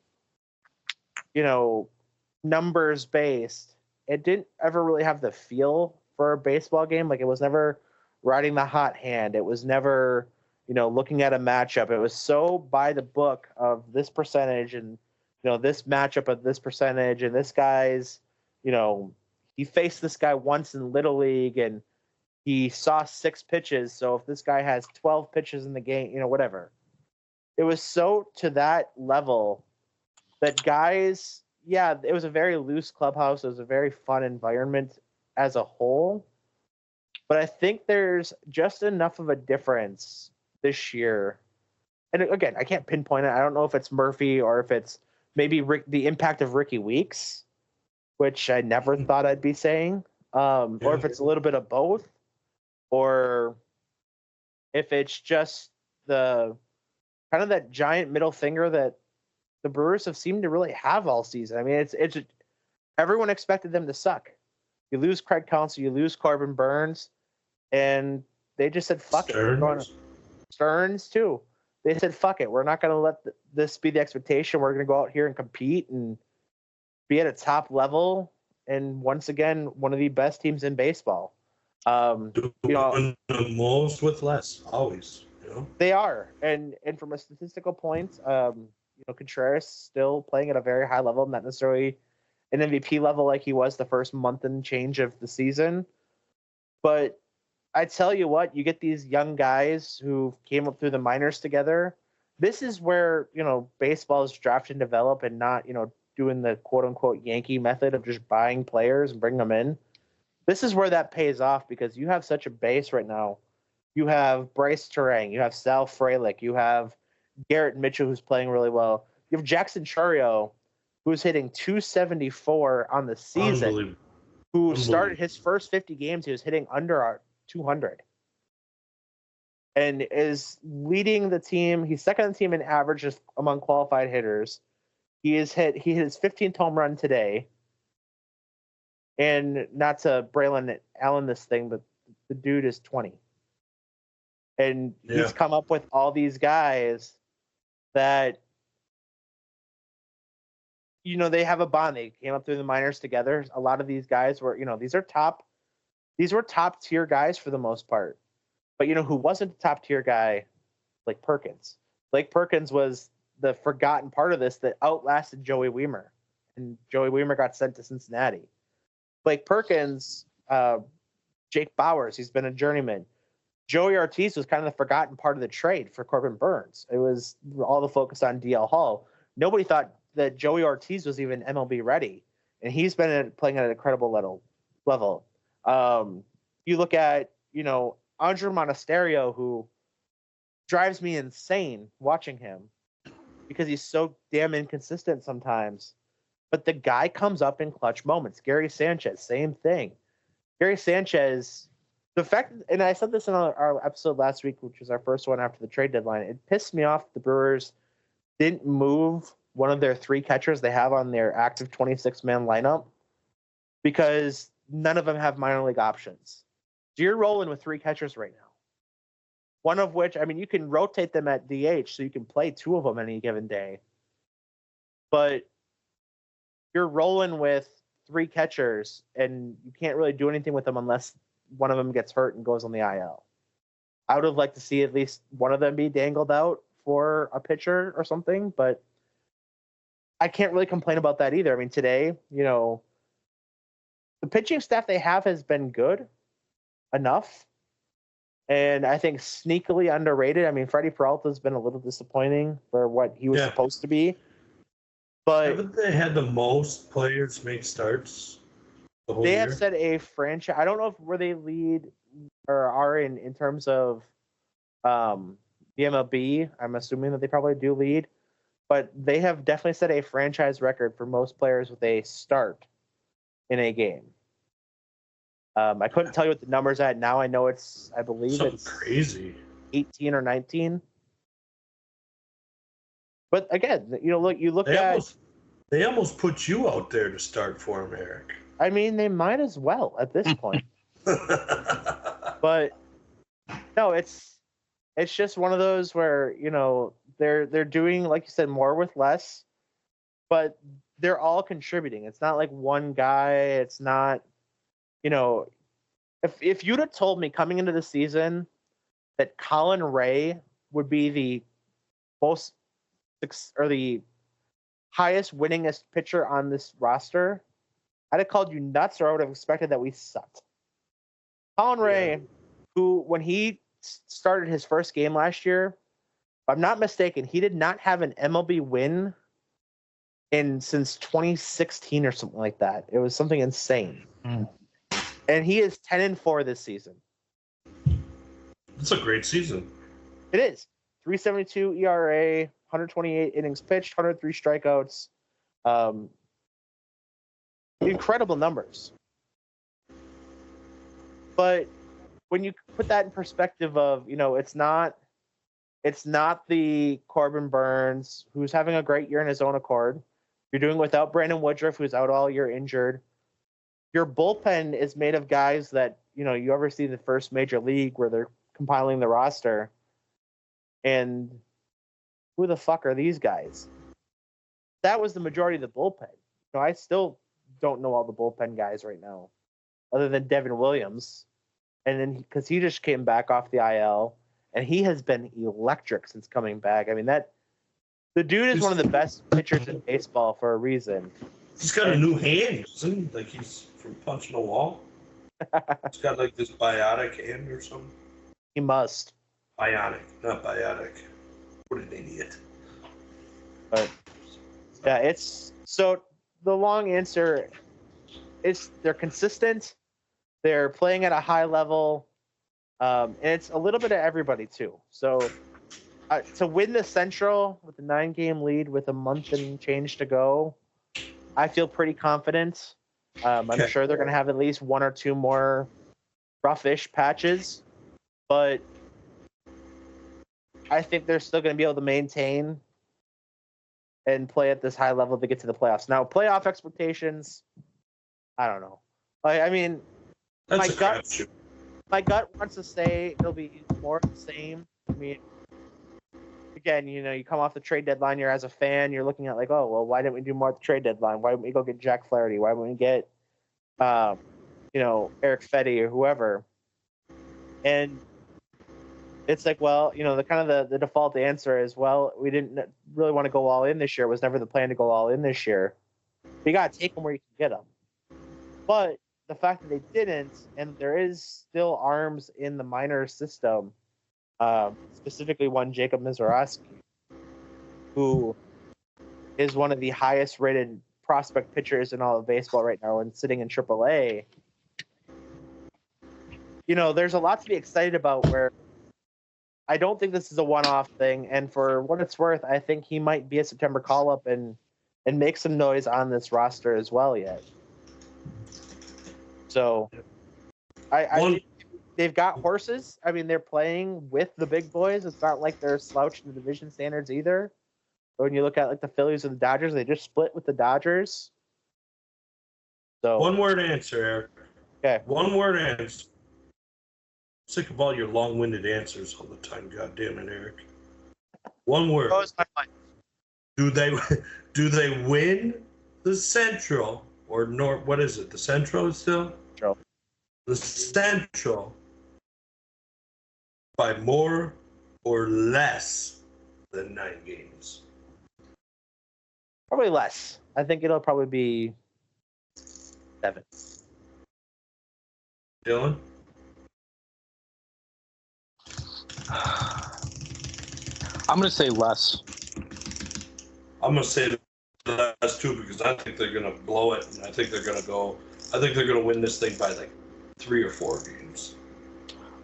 numbers based. It didn't ever really have the feel for a baseball game. Like, it was never riding the hot hand. It was never, looking at a matchup. It was so by the book of this percentage and, this matchup of this percentage and this guy's, he faced this guy once in Little League and he saw 6 pitches. So if this guy has 12 pitches in the game, whatever. It was so to that level that guys, yeah, it was a very loose clubhouse. It was a very fun environment as a whole. But I think there's just enough of a difference this year. And again, I can't pinpoint it. I don't know if it's Murphy or if it's maybe the impact of Ricky Weeks, which I never thought I'd be saying, or if it's a little bit of both, or if it's just the kind of that giant middle finger that the Brewers have seemed to really have all season. I mean, everyone expected them to suck. You lose Craig Counsell, you lose Corbin Burns, and they just said, fuck it. Stearns, too. They said, fuck it. We're not going to let this be the expectation. We're going to go out here and compete and be at a top level. And once again, one of the best teams in baseball. Doing the most with less, always. They are. And from a statistical point, Contreras still playing at a very high level, not necessarily an MVP level like he was the first month and change of the season. But I tell you what, you get these young guys who came up through the minors together. This is where, baseball is draft and develop and not, doing the quote unquote Yankee method of just buying players and bring them in. This is where that pays off because you have such a base right now. You have Bryce Terang, you have Sal Frelick, you have Garrett Mitchell, who's playing really well. You have Jackson Chourio, who's hitting 274 on the season, who started his first 50 games. He was hitting under 200 and is leading the team. He's second on the team in averages among qualified hitters. He hit his 15th home run today. And not to Braylon Allen this thing, but the dude is 20. And he's come up with all these guys that, they have a bond. They came up through the minors together. A lot of these guys were, these were top tier guys for the most part. But who wasn't a top tier guy? Blake Perkins. Blake Perkins was the forgotten part of this that outlasted Joey Wiemer. And Joey Wiemer got sent to Cincinnati. Blake Perkins, Jake Bauers, he's been a journeyman. Joey Ortiz was kind of the forgotten part of the trade for Corbin Burns. It was all the focus on DL Hall. Nobody thought that Joey Ortiz was even MLB ready, and he's been playing at an incredible level. You look at, Andrew Monasterio, who drives me insane watching him because he's so damn inconsistent sometimes. But the guy comes up in clutch moments. Gary Sanchez, same thing. Gary Sanchez, the fact, and I said this in our episode last week, which was our first one after the trade deadline, it pissed me off the Brewers didn't move one of their three catchers they have on their active 26-man lineup because none of them have minor league options. So you're rolling with three catchers right now. One of which, you can rotate them at DH so you can play two of them any given day. But you're rolling with three catchers and you can't really do anything with them unless one of them gets hurt and goes on the IL. I would have liked to see at least one of them be dangled out for a pitcher or something, but I can't really complain about that either. Today, the pitching staff they have has been good enough. And I think sneakily underrated. Freddie Peralta has been a little disappointing for what he was supposed to be. But haven't they had the most players make starts the whole year? They have set a franchise. I don't know where they lead or are in terms of the MLB. I'm assuming that they probably do lead. But they have definitely set a franchise record for most players with a start in a game. I couldn't tell you what the number's at now. I know I believe something it's crazy, 18 or 19. But again, you look they almost put you out there to start for them, Eric. They might as well at this point. But no, it's just one of those where they're doing, like you said, more with less, but they're all contributing. It's not like one guy. It's not, if you'd have told me coming into the season that Colin Ray would be the most or the highest winningest pitcher on this roster, I'd have called you nuts, or I would have expected that we sucked. Colin Ray, who when he started his first game last year, if I'm not mistaken, he did not have an MLB win since 2016 or something like that. It was something insane. And he is 10-4 this season. It's a great season. It is. 3.72 ERA, 128 innings pitched, 103 strikeouts. Incredible numbers. But when you put that in perspective of, it's not the Corbin Burns who's having a great year in his own accord. You're doing it without Brandon Woodruff, who's out all year injured. Your bullpen is made of guys that, you ever see the first major league where they're compiling the roster. And who the fuck are these guys? That was the majority of the bullpen. I still don't know all the bullpen guys right now, other than Devin Williams. And then because he just came back off the IL, and he has been electric since coming back. I mean, the dude is one of the best pitchers in baseball for a reason. He's got a new hand, doesn't he? Like he's from punching a wall. He's got like this biotic hand or something. He must. Bionic, not biotic. What an idiot. But yeah, it's so the long answer is they're consistent. They're playing at a high level. And it's a little bit of everybody too. So to win the Central with a 9-game lead with a month and change to go, I feel pretty confident. I'm sure they're going to have at least one or two more roughish patches, but I think they're still going to be able to maintain and play at this high level to get to the playoffs. Now, playoff expectations, I don't know. I mean, my gut wants to say it'll be more of the same. I mean, again, you come off the trade deadline, you're as a fan, you're looking at like, oh, well, why didn't we do more at the trade deadline? Why didn't we go get Jack Flaherty? Why didn't we get, Eric Fetty or whoever? And it's like, well, the default answer is, well, we didn't really want to go all in this year. It was never the plan to go all in this year. You got to take them where you can get them. But the fact that they didn't, and there is still arms in the minor system, specifically one Jacob Mizorowski, who is one of the highest rated prospect pitchers in all of baseball right now and sitting in AAA. There's a lot to be excited about where I don't think this is a one-off thing. And for what it's worth, I think he might be a September call-up and make some noise on this roster as well yet. So I think they've got horses. I mean, they're playing with the big boys. It's not like they're slouched in the division standards either. But when you look at like the Phillies and the Dodgers, they just split with the Dodgers. So one-word answer, Eric. Okay. One-word answer. Sick of all your long-winded answers all the time. God damn it, Eric. One word. Do they win the Central or North? What is it? The Central still? Central. The Central by more or less than 9 games? Probably less. I think it'll probably be 7. Dylan? I'm going to say less. I'm going to say less too because I think they're going to blow it, and I think they're going to win this thing by like 3 or 4 games.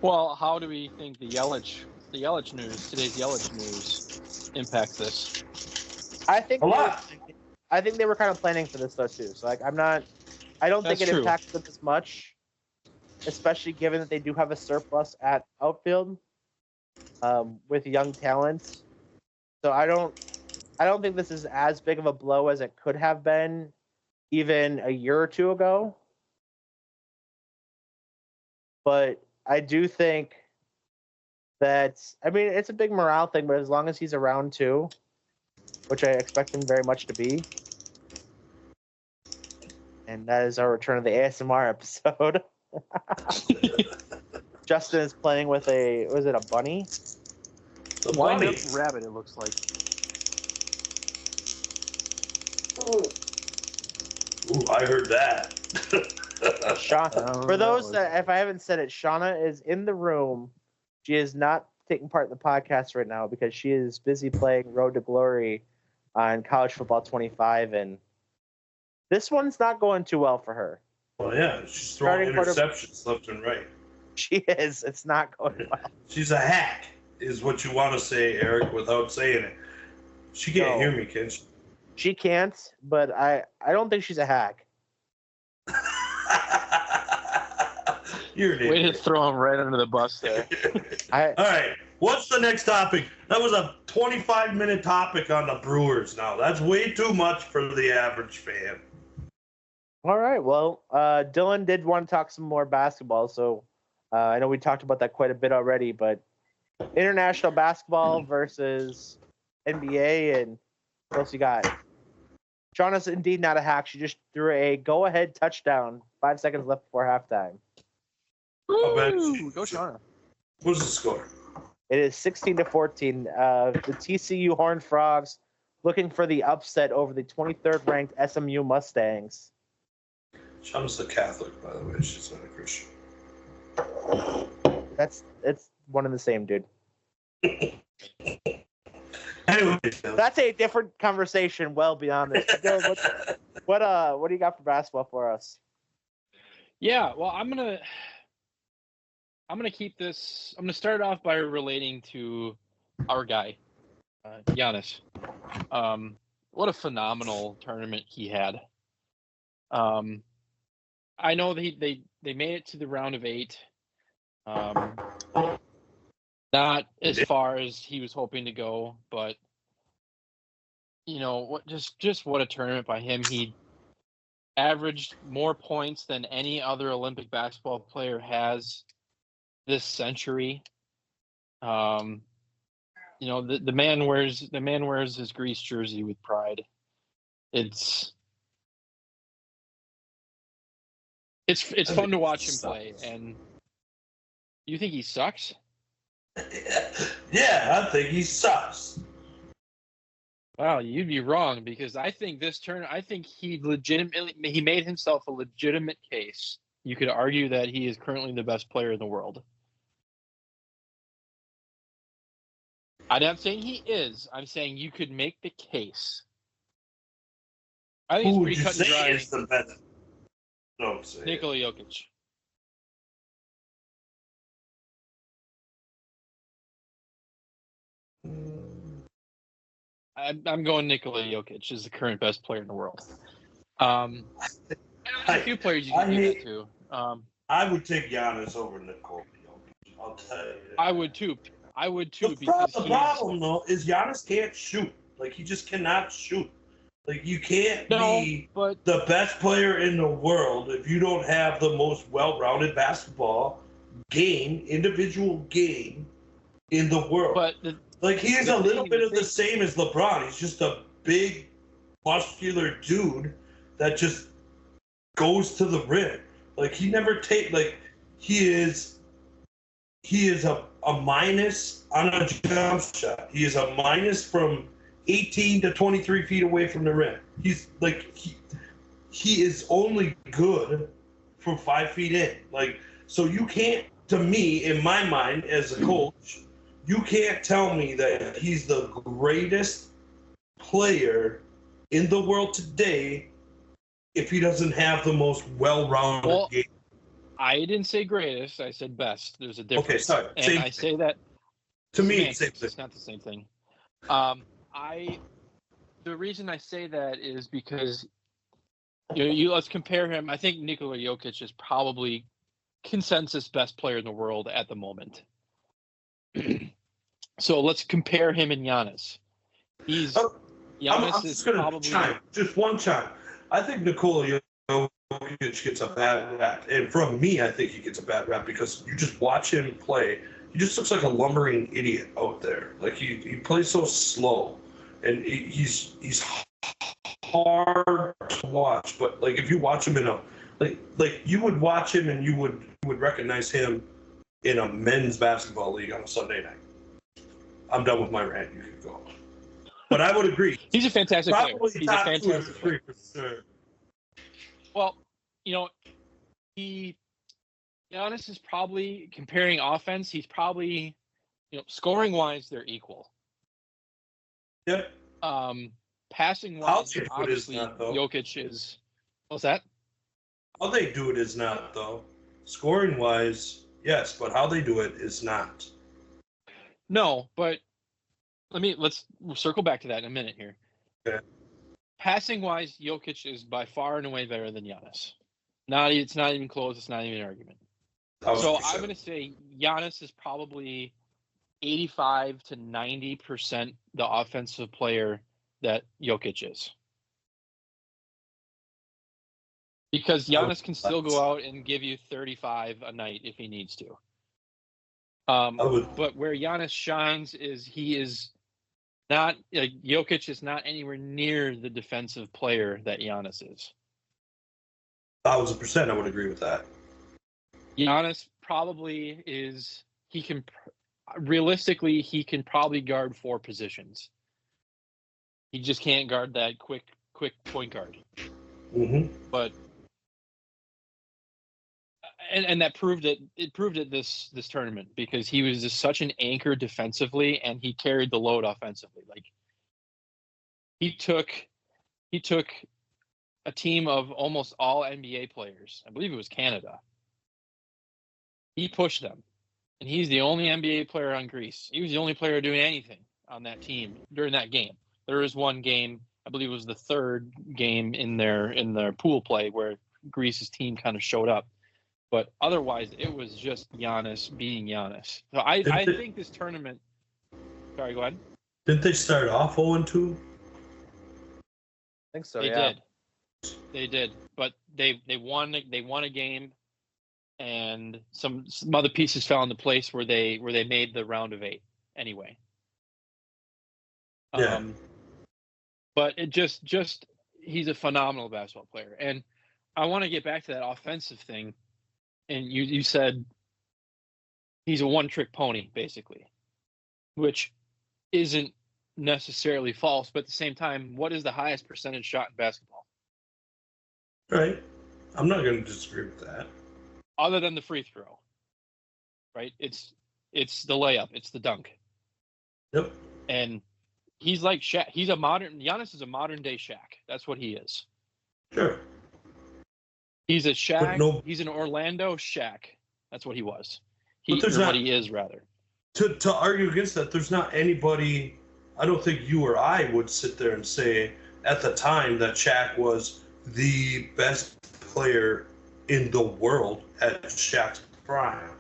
Well, how do we think today's Yelich news impacts this? I think a lot. I think they were kind of planning for this though too. So I don't think it impacts them as much, especially given that they do have a surplus at outfield with young talent. So I don't think this is as big of a blow as it could have been even a year or two ago. But I do think that, I mean, it's a big morale thing, but as long as he's around too, which I expect him very much to be. And that is our return of the ASMR episode. Justin is playing with was it a bunny? The bunny. Wind-up rabbit, it looks like. Ooh, I heard that. Shauna, for those that, if I haven't said it, Shauna is in the room. She is not taking part in the podcast right now because she is busy playing Road to Glory on College Football 25, and this one's not going too well for her. Well, yeah, she's throwing interceptions left and right. She is. It's not going well. She's a hack, is what you want to say, Eric, without saying it. She can't hear me, can she? She can't, but I don't think she's a hack. You're an Way to idiot. throw him right under the bus there. All right. What's the next topic? That was a 25-minute topic on the Brewers now. That's way too much for the average fan. All right. Well, Dylan did want to talk some more basketball, so I know we talked about that quite a bit already, but international basketball versus NBA, and what else you got? Giannis indeed not a hack. She just threw a go-ahead touchdown. 5 seconds left before halftime. Woo! Go Shauna. What's the score? It is 16-14. The TCU Horned Frogs looking for the upset over the 23rd ranked SMU Mustangs. Shauna's a Catholic, by the way. She's not a Christian. It's one and the same, dude. Anyway, That's a different conversation well beyond this. Dylan, what do you got for basketball for us? Yeah, well, I'm gonna keep this. I'm gonna start off by relating to our guy, Giannis. What a phenomenal tournament he had. I know that they made it to the round of 8. Not as far as he was hoping to go, but what? Just what a tournament by him. He averaged more points than any other Olympic basketball player has this century. The man wears his Greece jersey with pride. It's fun to watch him play. And you think he sucks? Yeah, I think he sucks. Wow, you'd be wrong, because I think he made himself a legitimate case. You could argue that he is currently the best player in the world. I'm not saying he is. I'm saying you could make the case. I think Who would it's you pretty cut and say dry. is the best? Don't say Nikola Jokic. I'm going Nikola Jokic is the current best player in the world. There's a few players you can do that to. I would take Giannis over Nikola Jokic. I'll tell you that. I would too. The problem though is Giannis can't shoot. Like, he just cannot shoot. Like, you can't be the best player in the world if you don't have the most well-rounded basketball game, individual game in the world. But he is a little bit of the same as LeBron. He's just a big, muscular dude that just goes to the rim. Like, he never he is a minus on a jump shot. He is a minus from 18 to 23 feet away from the rim. He's like, he is only good from 5 feet in. Like, so you can't, to me, in my mind as a coach, you can't tell me that he's the greatest player in the world today if he doesn't have the most well-rounded game. I didn't say greatest. I said best. There's a difference. Okay, sorry. And I say that to me, it's not the same thing. The reason I say that is because let's compare him. I think Nikola Jokic is probably consensus best player in the world at the moment. So let's compare him and Giannis. I'm just going to chime. Just one chime. I think Nikola Jokic gets a bad rap. And from me, I think he gets a bad rap because you just watch him play. He just looks like a lumbering idiot out there. Like, he plays so slow. And he's hard to watch. But, like, if you watch him in a... Like you would watch him and you would recognize him in a men's basketball league on a Sunday night. I'm done with my rant. You can go. But I would agree. He's a fantastic player. He's a fantastic player. For sure. Well, Giannis is probably, comparing offense, he's probably, scoring wise, they're equal. Yeah. Passing wise, obviously, Jokic is. What's that? How they do it is not, though. Scoring wise, yes, but how they do it is not. No, but let's circle back to that in a minute here. Okay. Passing wise, Jokic is by far and away better than Giannis. It's not even close. It's not even an argument. So I'm going to say Giannis is probably 85 to 90% the offensive player that Jokic is. Because Giannis can still go out and give you 35 a night if he needs to. But where Giannis shines is he is not Jokic is not anywhere near the defensive player that Giannis is. 1,000%, I would agree with that. Giannis probably is. He can probably guard 4 positions. He just can't guard that quick point guard. Mm-hmm. But and that proved it. It proved it this tournament because he was just such an anchor defensively, and he carried the load offensively. Like he took a team of almost all NBA players. I believe it was Canada. He pushed them, and he's the only NBA player on Greece. He was the only player doing anything on that team during that game. There was one game, I believe it was the third game in their pool play where Greece's team kind of showed up. But otherwise, it was just Giannis being Giannis. So I think this tournament. Sorry, go ahead. Didn't they start off 0-2? I think so. They did, but they won a game, and some other pieces fell into place where they made the round of 8 anyway. Yeah. But it just he's a phenomenal basketball player, and I want to get back to that offensive thing. And you said he's a one-trick pony, basically, which isn't necessarily false. But at the same time, what is the highest percentage shot in basketball? Right. I'm not going to disagree with that. Other than the free throw, right? It's the layup. It's the dunk. Yep. And he's like Shaq. Giannis is a modern-day Shaq. That's what he is. Sure. He's a Shaq. He's an Orlando Shaq. That's what he was. What he is, rather. To argue against that, there's not anybody. I don't think you or I would sit there and say at the time that Shaq was the best player in the world at Shaq's prime.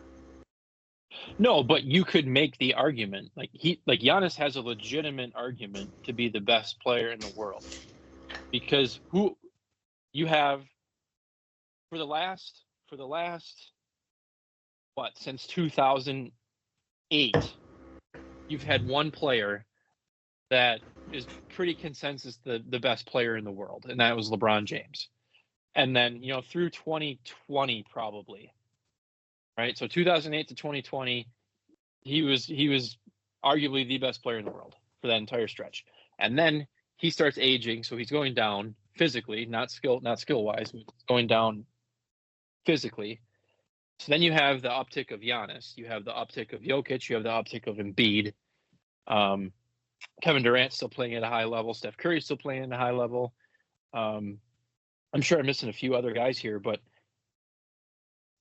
No, but you could make the argument. Like Giannis has a legitimate argument to be the best player in the world. Because who you have for the last since 2008, you've had one player that is pretty consensus the best player in the world, and that was LeBron James. And then, through 2020 probably. Right? So 2008 to 2020, he was arguably the best player in the world for that entire stretch. And then he starts aging, so he's going down physically, not skill wise, but going down physically. So then you have the uptick of Giannis, you have the uptick of Jokic, you have the uptick of Embiid. Kevin Durant's still playing at a high level. Steph Curry's still playing at a high level. I'm sure I'm missing a few other guys here, but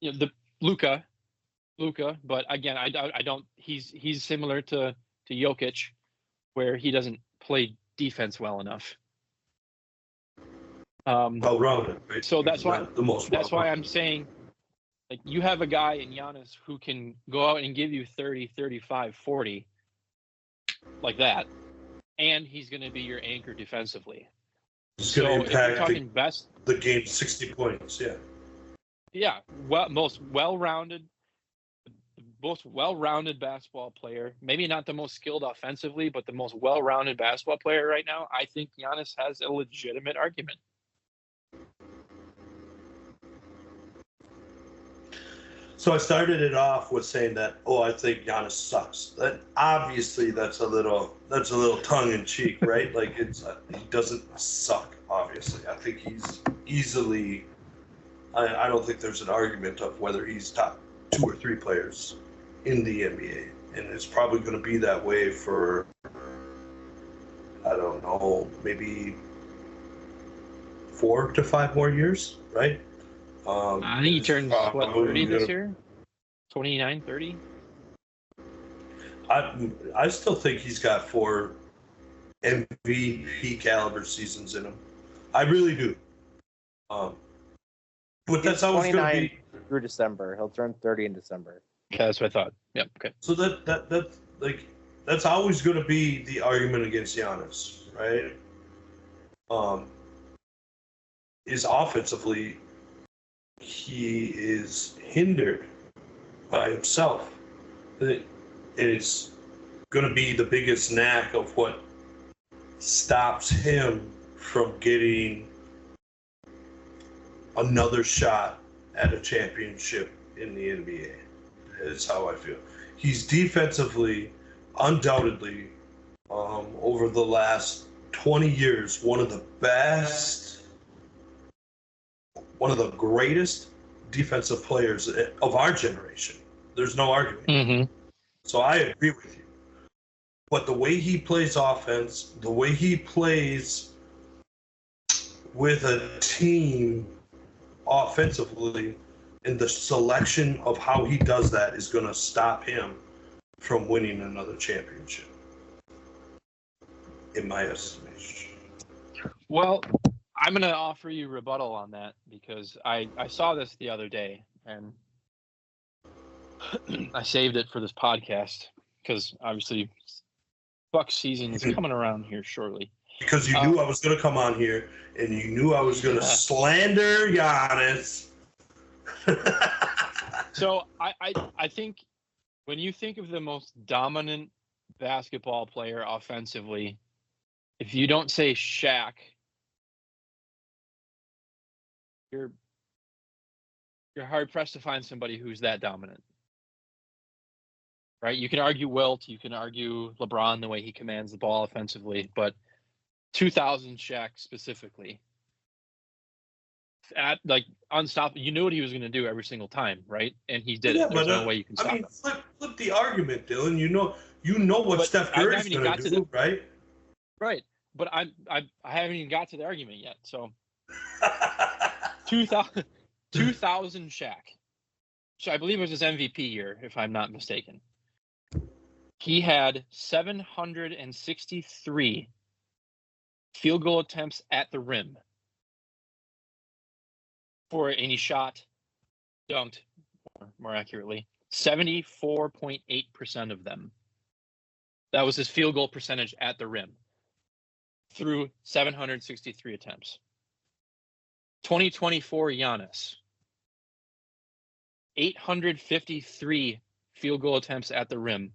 the Luka. But again, I don't. He's similar to Jokic, where he doesn't play defense well enough. Well-rounded. Right? So that's why I'm saying, like, you have a guy in Giannis who can go out and give you 30, 35, 40, like that, and he's going to be your anchor defensively. It's going to impact the game 60 points, yeah. Yeah, most well-rounded basketball player. Maybe not the most skilled offensively, but the most well-rounded basketball player right now. I think Giannis has a legitimate argument. So I started it off with saying that, I think Giannis sucks. That obviously that's a little tongue in cheek, right? Like he doesn't suck. Obviously, I think he's easily. I don't think there's an argument of whether he's top 2 or 3 players in the NBA, and it's probably going to be that way for, I don't know, maybe 4 to 5 more years, right? I think he turns 30 this year? 29, 30? I still think he's got 4 MVP caliber seasons in him. I really do. But that's always going to be. through December. He'll turn 30 in December. Okay, that's what I thought. Yep. Okay. So that's always going to be the argument against Giannis, right? Is offensively, he is hindered by himself. It's going to be the biggest knack of what stops him from getting another shot at a championship in the NBA. Is how I feel. He's defensively, undoubtedly, over the last 20 years, one of the best, one of the greatest defensive players of our generation. There's no argument. Mm-hmm. So I agree with you. But the way he plays offense, the way he plays with a team offensively, and the selection of how he does that is going to stop him from winning another championship, in my estimation. Well, I'm going to offer you rebuttal on that because I saw this the other day and I saved it for this podcast because obviously Bucs season is coming around here shortly. Because you knew I was going to come on here and you knew I was going to slander Giannis. So I think when you think of the most dominant basketball player offensively, if you don't say Shaq, you're hard pressed to find somebody who's that dominant. Right? You can argue Wilt, you can argue LeBron the way he commands the ball offensively, but 2000 Shaq specifically, at like unstoppable. You knew what he was going to do every single time, right? And he did it. There's no way you can stop him. Flip the argument, Dylan. You know what But Steph Curry is going to do, right? Right. But I haven't even got to the argument yet. So 2000 Shaq. So I believe it was his MVP year, if I'm not mistaken. He had 763 field goal attempts at the rim. And he shot, dunked, more accurately, 74.8% of them. That was his field goal percentage at the rim through 763 attempts. 2024 Giannis, 853 field goal attempts at the rim,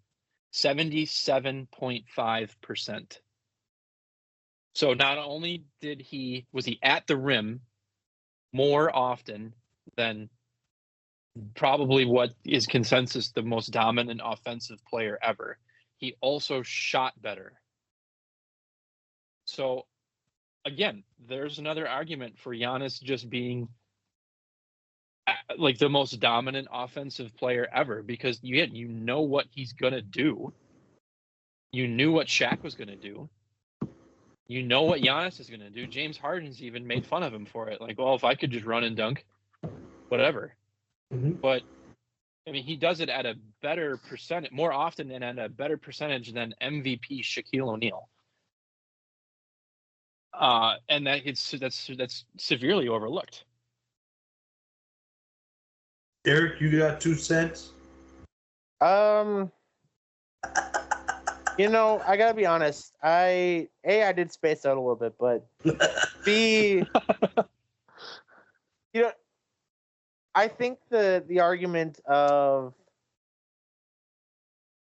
77.5%. So not only was he at the rim more often than probably what is consensus the most dominant offensive player ever, he also shot better. So again, there's another argument for Giannis just being like the most dominant offensive player ever, because you know what he's going to do. You knew what Shaq was going to do. You know what Giannis is going to do. James Harden's even made fun of him for it. Like, well, if I could just run and dunk, whatever. Mm-hmm. But, I mean, he does it at a better percentage, more often and at a better percentage than MVP Shaquille O'Neal. And that's severely overlooked. Eric, you got 2 cents? You know, I gotta be honest. I did space out a little bit, but B, you know, I think the argument of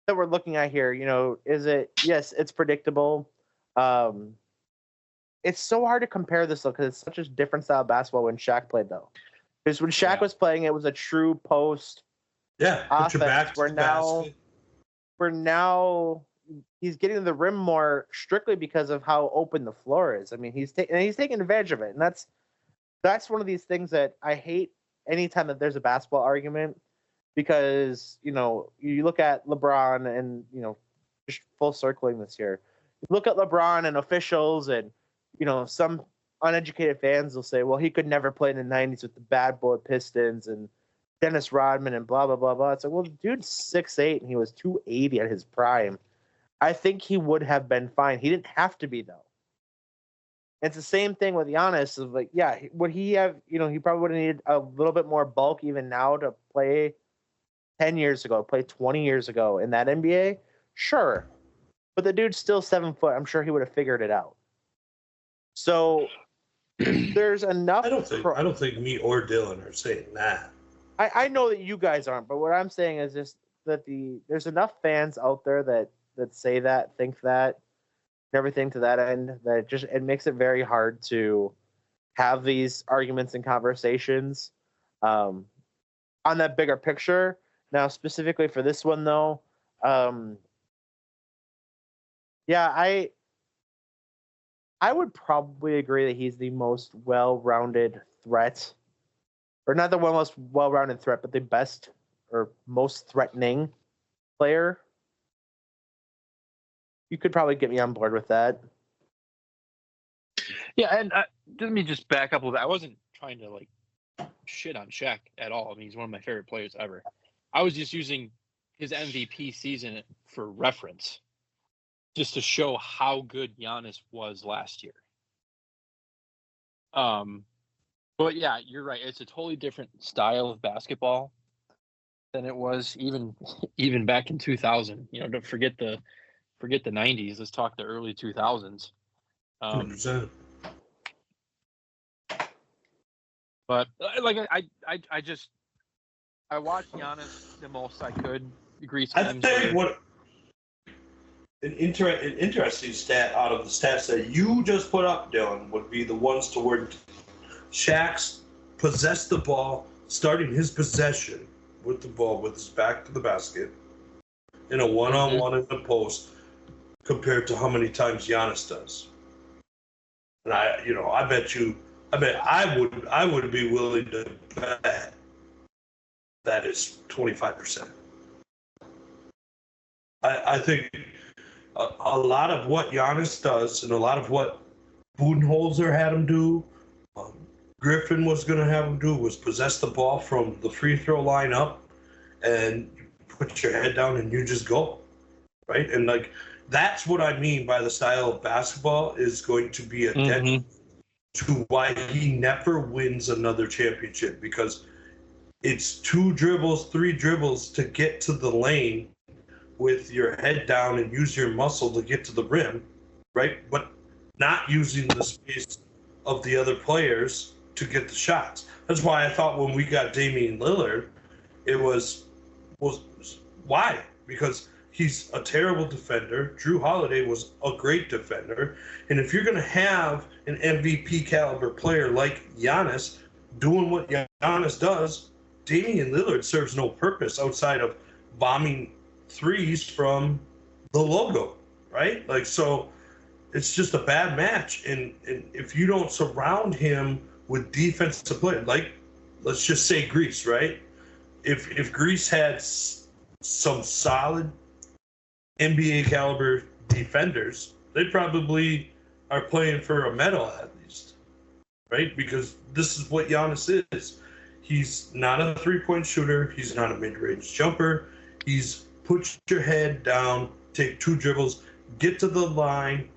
that we're looking at here, you know, yes, it's predictable. It's so hard to compare this though, because it's such a different style of basketball when Shaq played though. Because when Shaq was playing, it was a true post offense. We're now he's getting to the rim more strictly because of how open the floor is. I mean, he's taking advantage of it, and that's one of these things that I hate anytime that there's a basketball argument, because you know you look at LeBron and you know just full circling this year. You look at LeBron and officials, and you know some uneducated fans will say, well, he could never play in the 90s with the bad boy Pistons and Dennis Rodman and blah, blah, blah, blah. It's like, well, the dude's 6'8", and he was 280 at his prime. I think he would have been fine. He didn't have to be, though. It's the same thing with Giannis. Of like, yeah, would he have? He probably would have needed a little bit more bulk even now to play 10 years ago, play 20 years ago in that NBA. Sure, but the dude's still 7 foot. I'm sure he would have figured it out. So there's enough. I don't think me or Dylan are saying that. I know that you guys aren't, but what I'm saying is just that there's enough fans out there that say that, think that, and everything to that end, that it makes it very hard to have these arguments and conversations on that bigger picture. Now, specifically for this one, though, yeah, I would probably agree that he's the most well-rounded threat, or not the most well-rounded threat, but the best or most threatening player. You could probably get me on board with that. Yeah, and let me just back up a little bit. I wasn't trying to shit on Shaq at all. I mean, he's one of my favorite players ever. I was just using his MVP season for reference, just to show how good Giannis was last year. But yeah, you're right. It's a totally different style of basketball than it was even back in 2000. Don't forget the 90s. Let's talk the early 2000s. 100%. But I watched Giannis the most I could. Grease I think what an interesting stat out of the stats that you just put up, Dylan, would be the ones to where Shaq's possessed the ball, starting his possession with the ball with his back to the basket in a one-on-one in the post, compared to how many times Giannis does. And I bet I would be willing to bet that is 25%. I think a lot of what Giannis does and a lot of what Budenholzer had him do, Griffin was going to have him do, was possess the ball from the free throw line up and put your head down and you just go, right? And that's what I mean by the style of basketball is going to be a detriment to why he never wins another championship, because it's 2 dribbles, 3 dribbles to get to the lane with your head down and use your muscle to get to the rim, right? But not using the space of the other players to get the shots. That's why I thought when we got Damian Lillard, it was why? Because he's a terrible defender. Drew Holiday was a great defender. And if you're going to have an MVP caliber player like Giannis doing what Giannis does, Damian Lillard serves no purpose outside of bombing threes from the logo, right? So it's just a bad match. And if you don't surround him with defensive players, let's just say Greece, right? If Greece had some solid NBA caliber defenders, they probably are playing for a medal at least, right? Because this is what Giannis is. He's not a three-point shooter. He's not a mid-range jumper. He's put your head down, take 2 dribbles, get to the line,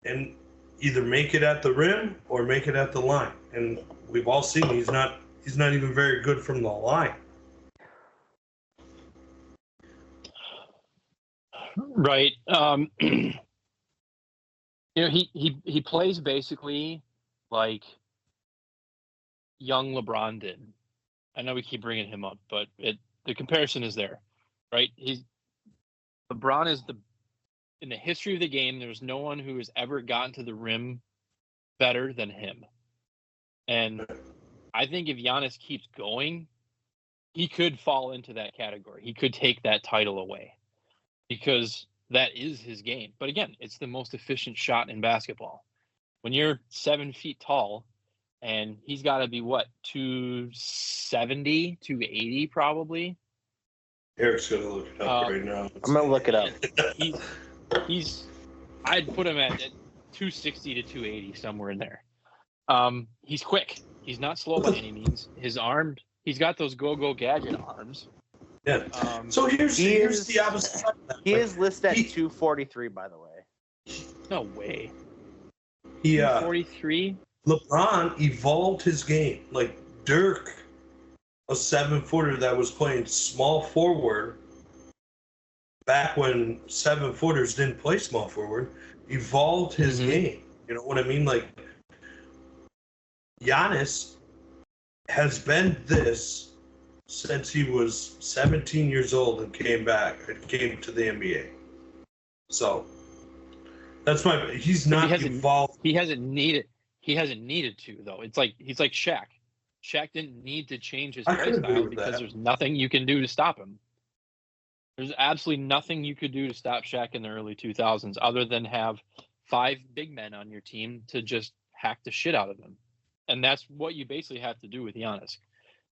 and either make it at the rim or make it at the line. And we've all seen he's not even very good from the line. Right. He plays basically like young LeBron did. I know we keep bringing him up, but the comparison is there, right? LeBron is in the history of the game, there's no one who has ever gotten to the rim better than him. And I think if Giannis keeps going, he could fall into that category. He could take that title away because that is his game. But again, it's the most efficient shot in basketball. When you're 7 feet tall and he's got to be 270, 280 probably. Eric's going to look it up right now. I'm going to look it up. I'd put him at 260 to 280, somewhere in there. He's quick. He's not slow by any means. His arm, he's got those go-go gadget arms. Yeah. So here's the opposite side of that. He is listed at 243, by the way. No way. 243. LeBron evolved his game. Like Dirk, a 7-footer that was playing small forward back when 7-footers didn't play small forward, evolved his game. You know what I mean? Like Giannis has been this since he was 17 years old and came to the NBA. So that's he's not evolved. He hasn't needed to though. It's like he's like Shaq. Shaq didn't need to change his play style because there's nothing you can do to stop him. There's absolutely nothing you could do to stop Shaq in the early 2000s other than have 5 big men on your team to just hack the shit out of him. And that's what you basically have to do with Giannis.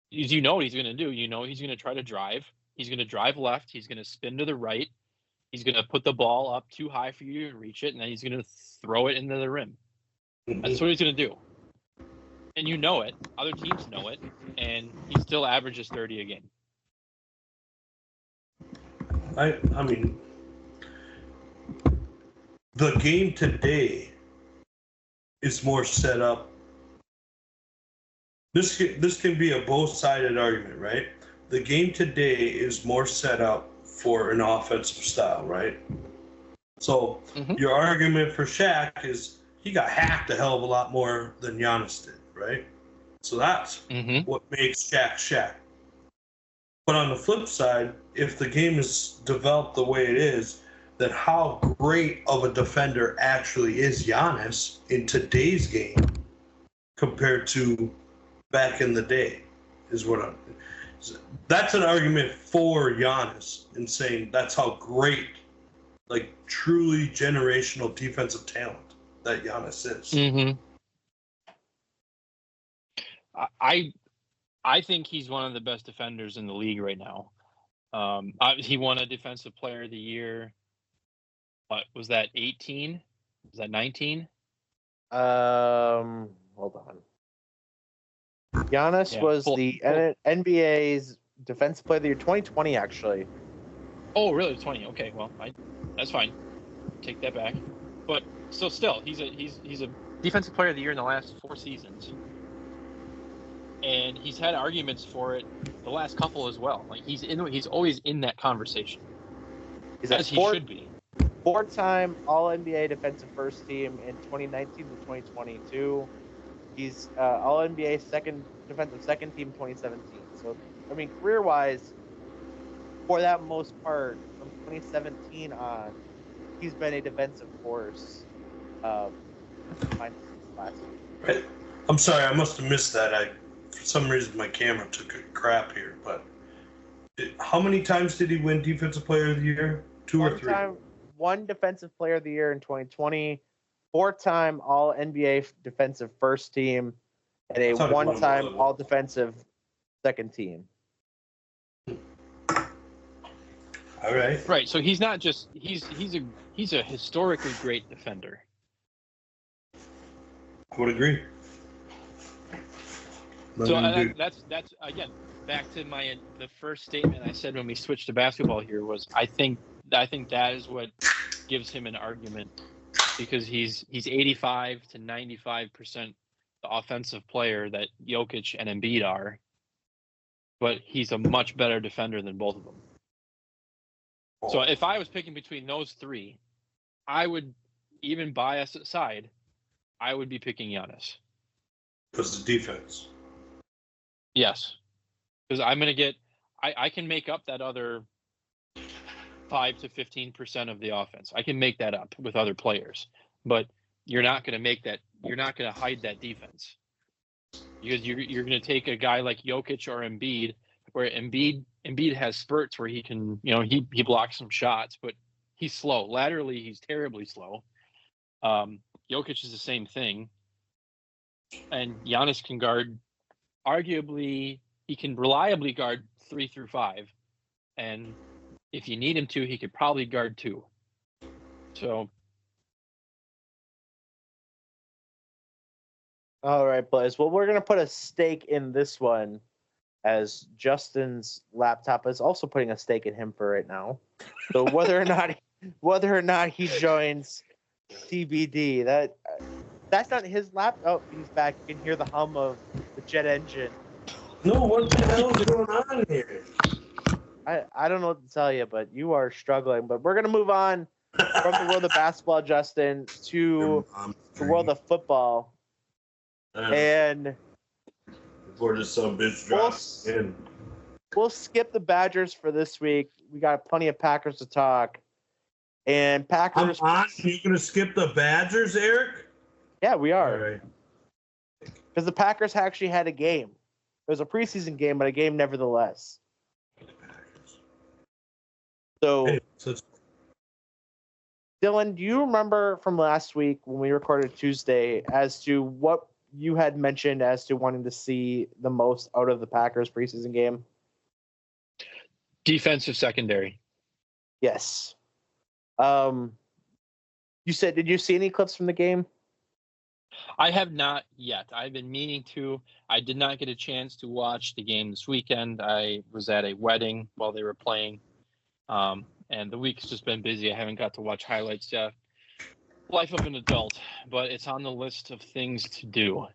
You know what he's going to do. You know he's going to try to drive. He's going to drive left. He's going to spin to the right. He's going to put the ball up too high for you to reach it, and then he's going to throw it into the rim. That's what he's going to do. And you know it. Other teams know it. And he still averages 30 a game. I mean, the game today is more set up. This can be a both-sided argument, right? The game today is more set up for an offensive style, right? So your argument for Shaq is he got hacked a hell of a lot more than Giannis did, right? So that's what makes Shaq Shaq. But on the flip side, if the game is developed the way it is, then how great of a defender actually is Giannis in today's game compared to back in the day is what that's an argument for Giannis in saying that's how great, like truly generational defensive talent that Giannis is. I think he's one of the best defenders in the league right now. He won a Defensive Player of the Year. Was that 18? Was that 19? Hold on. Giannis was the NBA's Defensive Player of the Year 2020, actually. Oh, really? 20? Okay, well, that's fine. Take that back. But so still, he's a Defensive Player of the Year in the last 4 seasons. And he's had arguments for it the last couple as well. Like he's always in that conversation. As he should be. 4-time All-NBA Defensive First Team in 2019 to 2022. He's All-NBA Defensive Second Team 2017. So, I mean, career-wise, for that most part, from 2017 on, he's been a defensive force. Minus last year. I'm sorry, I must have missed that. For some reason, my camera took a crap here. But how many times did he win Defensive Player of the Year? 2 or 3? One Defensive Player of the Year in 2020, 4-time All-NBA Defensive First Team, and a 1-time All-Defensive Second Team. All right. Right. So he's not just he's a historically great defender. I would agree. So that's again back to the first statement I said when we switched to basketball here was I think that is what gives him an argument because he's 85 to 95% the offensive player that Jokic and Embiid are, but he's a much better defender than both of them. So if I was picking between those 3, I would, even bias aside, I would be picking Giannis. Because the defense. Yes. Because I'm going to get I can make up that other 5 to 15% of the offense. I can make that up with other players. But you're not going to make that. You're not going to hide that defense. Because you're going to take a guy like Jokic or Embiid, where Embiid has spurts where he can, he blocks some shots, but he's slow. Laterally, he's terribly slow. Jokic is the same thing. And Giannis can guard, arguably, he can reliably guard 3 through 5. And if you need him to, he could probably guard 2. So. All right, boys. Well, we're going to put a stake in this one as Justin's laptop is also putting a stake in him for right now. So whether or not he joins TBD, that That's not his lap. Oh, he's back. You can hear the hum of the jet engine. No, what the hell is going on here? I don't know what to tell you, but you are struggling. But we're going to move on from the world of basketball, Justin, to the world of football. And before this some bitch drops in. We'll skip the Badgers for this week. We got plenty of Packers to talk. And Packers. You're going to skip the Badgers, Eric? Yeah, we are. All right. Because the Packers actually had a game. It was a preseason game, but a game nevertheless. So, Dylan, do you remember from last week when we recorded Tuesday as to what you had mentioned as to wanting to see the most out of the Packers preseason game? Defensive secondary. Yes. You said, did you see any clips from the game? I have not yet. I've been meaning to. I did not get a chance to watch the game this weekend. I was at a wedding while they were playing. And the week's just been busy. I haven't got to watch highlights yet. Life of an adult, but it's on the list of things to do.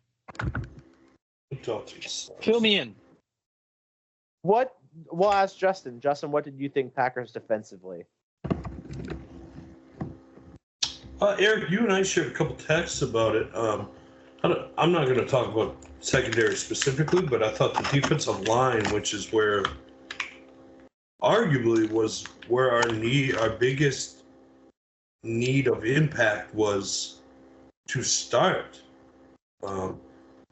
Fill me in. We'll ask Justin. Justin, what did you think Packers defensively? Eric, you and I shared a couple texts about it. I'm not going to talk about secondary specifically, but I thought the defensive line, which is where arguably was where our biggest need of impact was to start,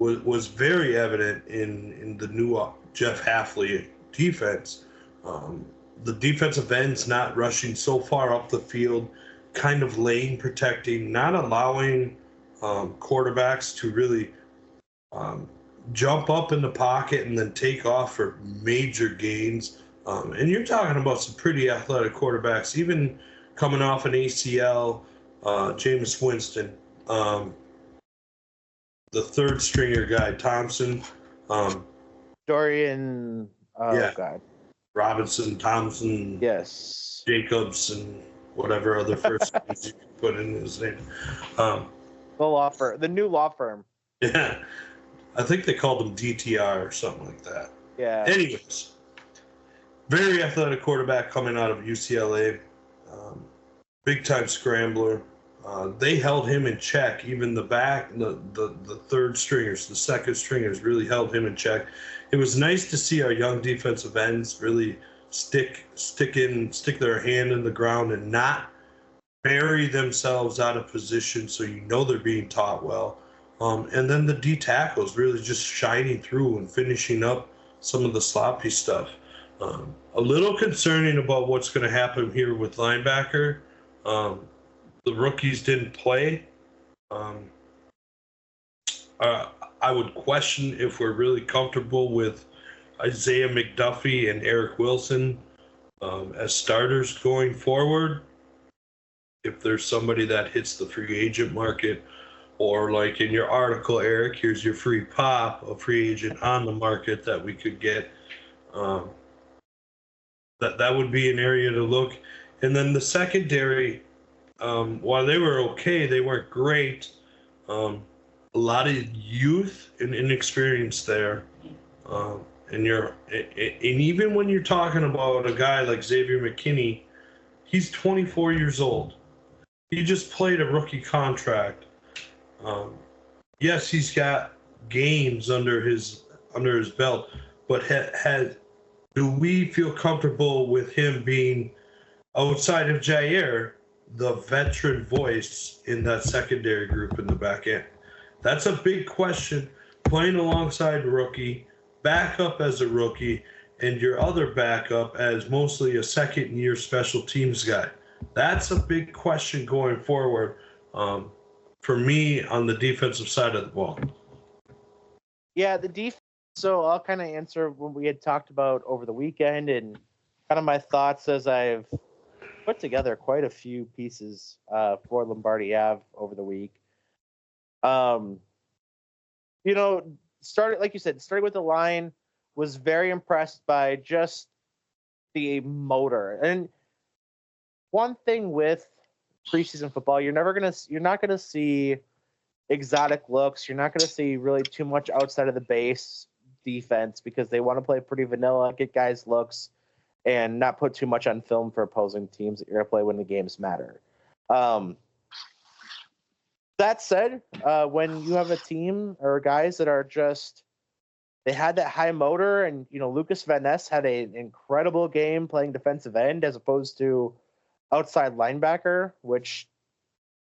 was very evident in the new Jeff Hafley defense. The defensive ends not rushing so far up the field, kind of lane protecting, not allowing quarterbacks to really jump up in the pocket and then take off for major gains. And you're talking about some pretty athletic quarterbacks, even coming off an ACL, Jameis Winston, the third stringer guy, Thompson. Dorian, God. Robinson, Thompson. Yes. Jacobs, and whatever other first names you can put in his name. The new law firm. Yeah. I think they called him DTR or something like that. Yeah. Anyways, very athletic quarterback coming out of UCLA. Big time scrambler. They held him in check. Even the third stringers, the second stringers really held him in check. It was nice to see our young defensive ends really stick their hand in the ground and not bury themselves out of position, so you know they're being taught well. And then the D tackles really just shining through and finishing up some of the sloppy stuff. A little concerning about what's going to happen here with linebacker. The rookies didn't play. I would question if we're really comfortable with Isaiah McDuffie and Eric Wilson as starters going forward. If there's somebody that hits the free agent market, or like in your article, Eric, here's your free pop, a free agent on the market that we could get. That would be an area to look. And then the secondary, while they were okay, they weren't great. A lot of youth and inexperience there. And even when you're talking about a guy like Xavier McKinney, he's 24 years old. He just played a rookie contract. Yes, he's got games under his belt, but do we feel comfortable with him being, outside of Jair, the veteran voice in that secondary group in the back end? That's a big question. Playing alongside a rookie, backup as a rookie, and your other backup as mostly a second-year special teams guy. That's a big question going forward for me on the defensive side of the ball. Yeah, the defense. So I'll kind of answer what we had talked about over the weekend and kind of my thoughts as I've put together quite a few pieces for Lombardi Ave over the week. Starting with the line, was very impressed by just the motor. And one thing with preseason football, you're not gonna see exotic looks. You're not going to see really too much outside of the base defense because they want to play pretty vanilla, get guys looks, and not put too much on film for opposing teams that you're going to play when the games matter. That said, when you have a team or guys that are just they had that high motor, and Lucas Van Ness had an incredible game playing defensive end as opposed to outside linebacker, which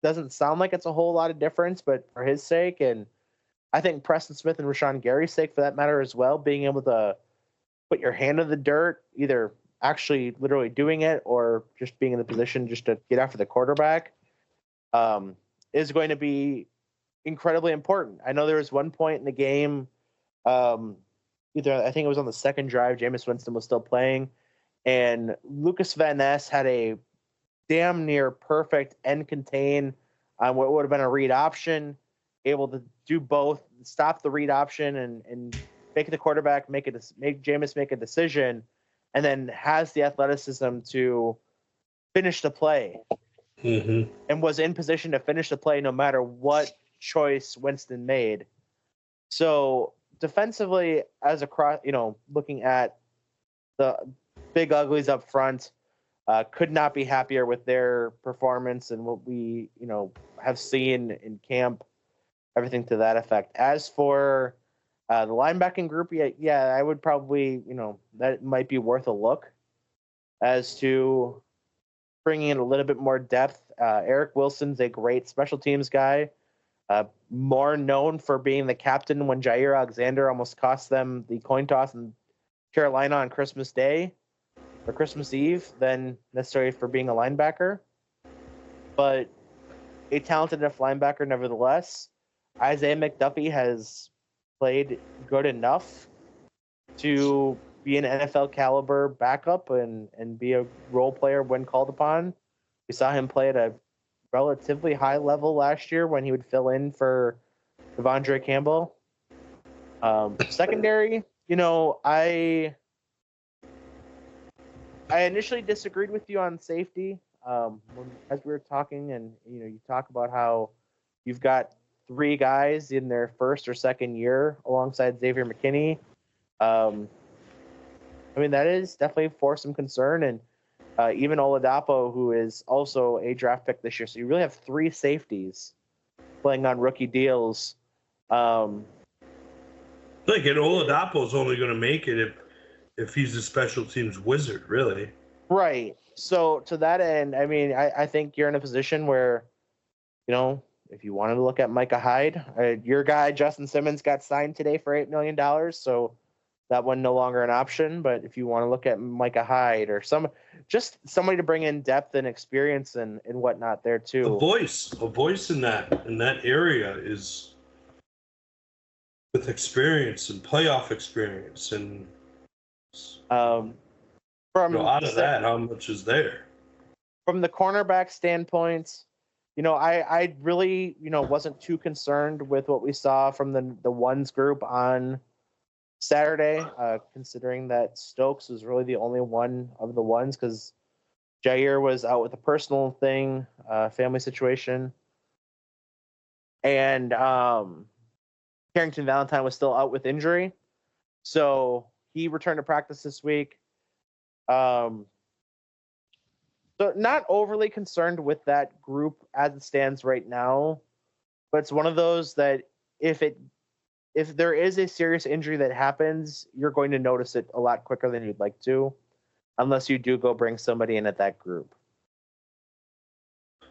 doesn't sound like it's a whole lot of difference, but for his sake, and I think Preston Smith and Rashawn Gary's sake for that matter as well, being able to put your hand in the dirt, either actually literally doing it or just being in the position just to get after the quarterback, is going to be incredibly important. I know there was one point in the game, either I think it was on the second drive, Jameis Winston was still playing, and Lucas Van Ness had a damn near perfect end contain on what would have been a read option, able to do both, stop the read option and make the quarterback make Jameis make a decision, and then has the athleticism to finish the play, and was in position to finish the play no matter what choice Winston made. So defensively, as across, looking at the big uglies up front, could not be happier with their performance and what we, have seen in camp, everything to that effect. As for the linebacking group, yeah, I would probably, that might be worth a look as to bringing in a little bit more depth. Eric Wilson's a great special teams guy, more known for being the captain when Jair Alexander almost cost them the coin toss in Carolina on Christmas Day or Christmas Eve than necessarily for being a linebacker. But a talented enough linebacker nevertheless. Isaiah McDuffie has played good enough to be an NFL caliber backup and be a role player when called upon. We saw him play at a relatively high level last year when he would fill in for Devondre Campbell. Secondary, I initially disagreed with you on safety as we were talking, and you talk about how you've got three guys in their first or second year alongside Xavier McKinney. That is definitely for some concern, and even Oladapo, who is also a draft pick this year. So you really have three safeties playing on rookie deals. And Oladapo is only going to make it if he's a special teams wizard, really. Right. So to that end, I think you're in a position where, if you wanted to look at Micah Hyde, your guy Justin Simmons got signed today for $8 million, so that one no longer an option. But if you want to look at Micah Hyde or somebody to bring in depth and experience and whatnot there too. A voice in that area is with experience and playoff experience and out of that, how much is there? From the cornerback standpoint, I really, wasn't too concerned with what we saw from the ones group on Saturday, considering that Stokes was really the only one of the ones because Jair was out with a personal thing, family situation. And Carrington Valentine was still out with injury. So he returned to practice this week. So not overly concerned with that group as it stands right now, but it's one of those that if there is a serious injury that happens, you're going to notice it a lot quicker than you'd like to, unless you do go bring somebody in at that group.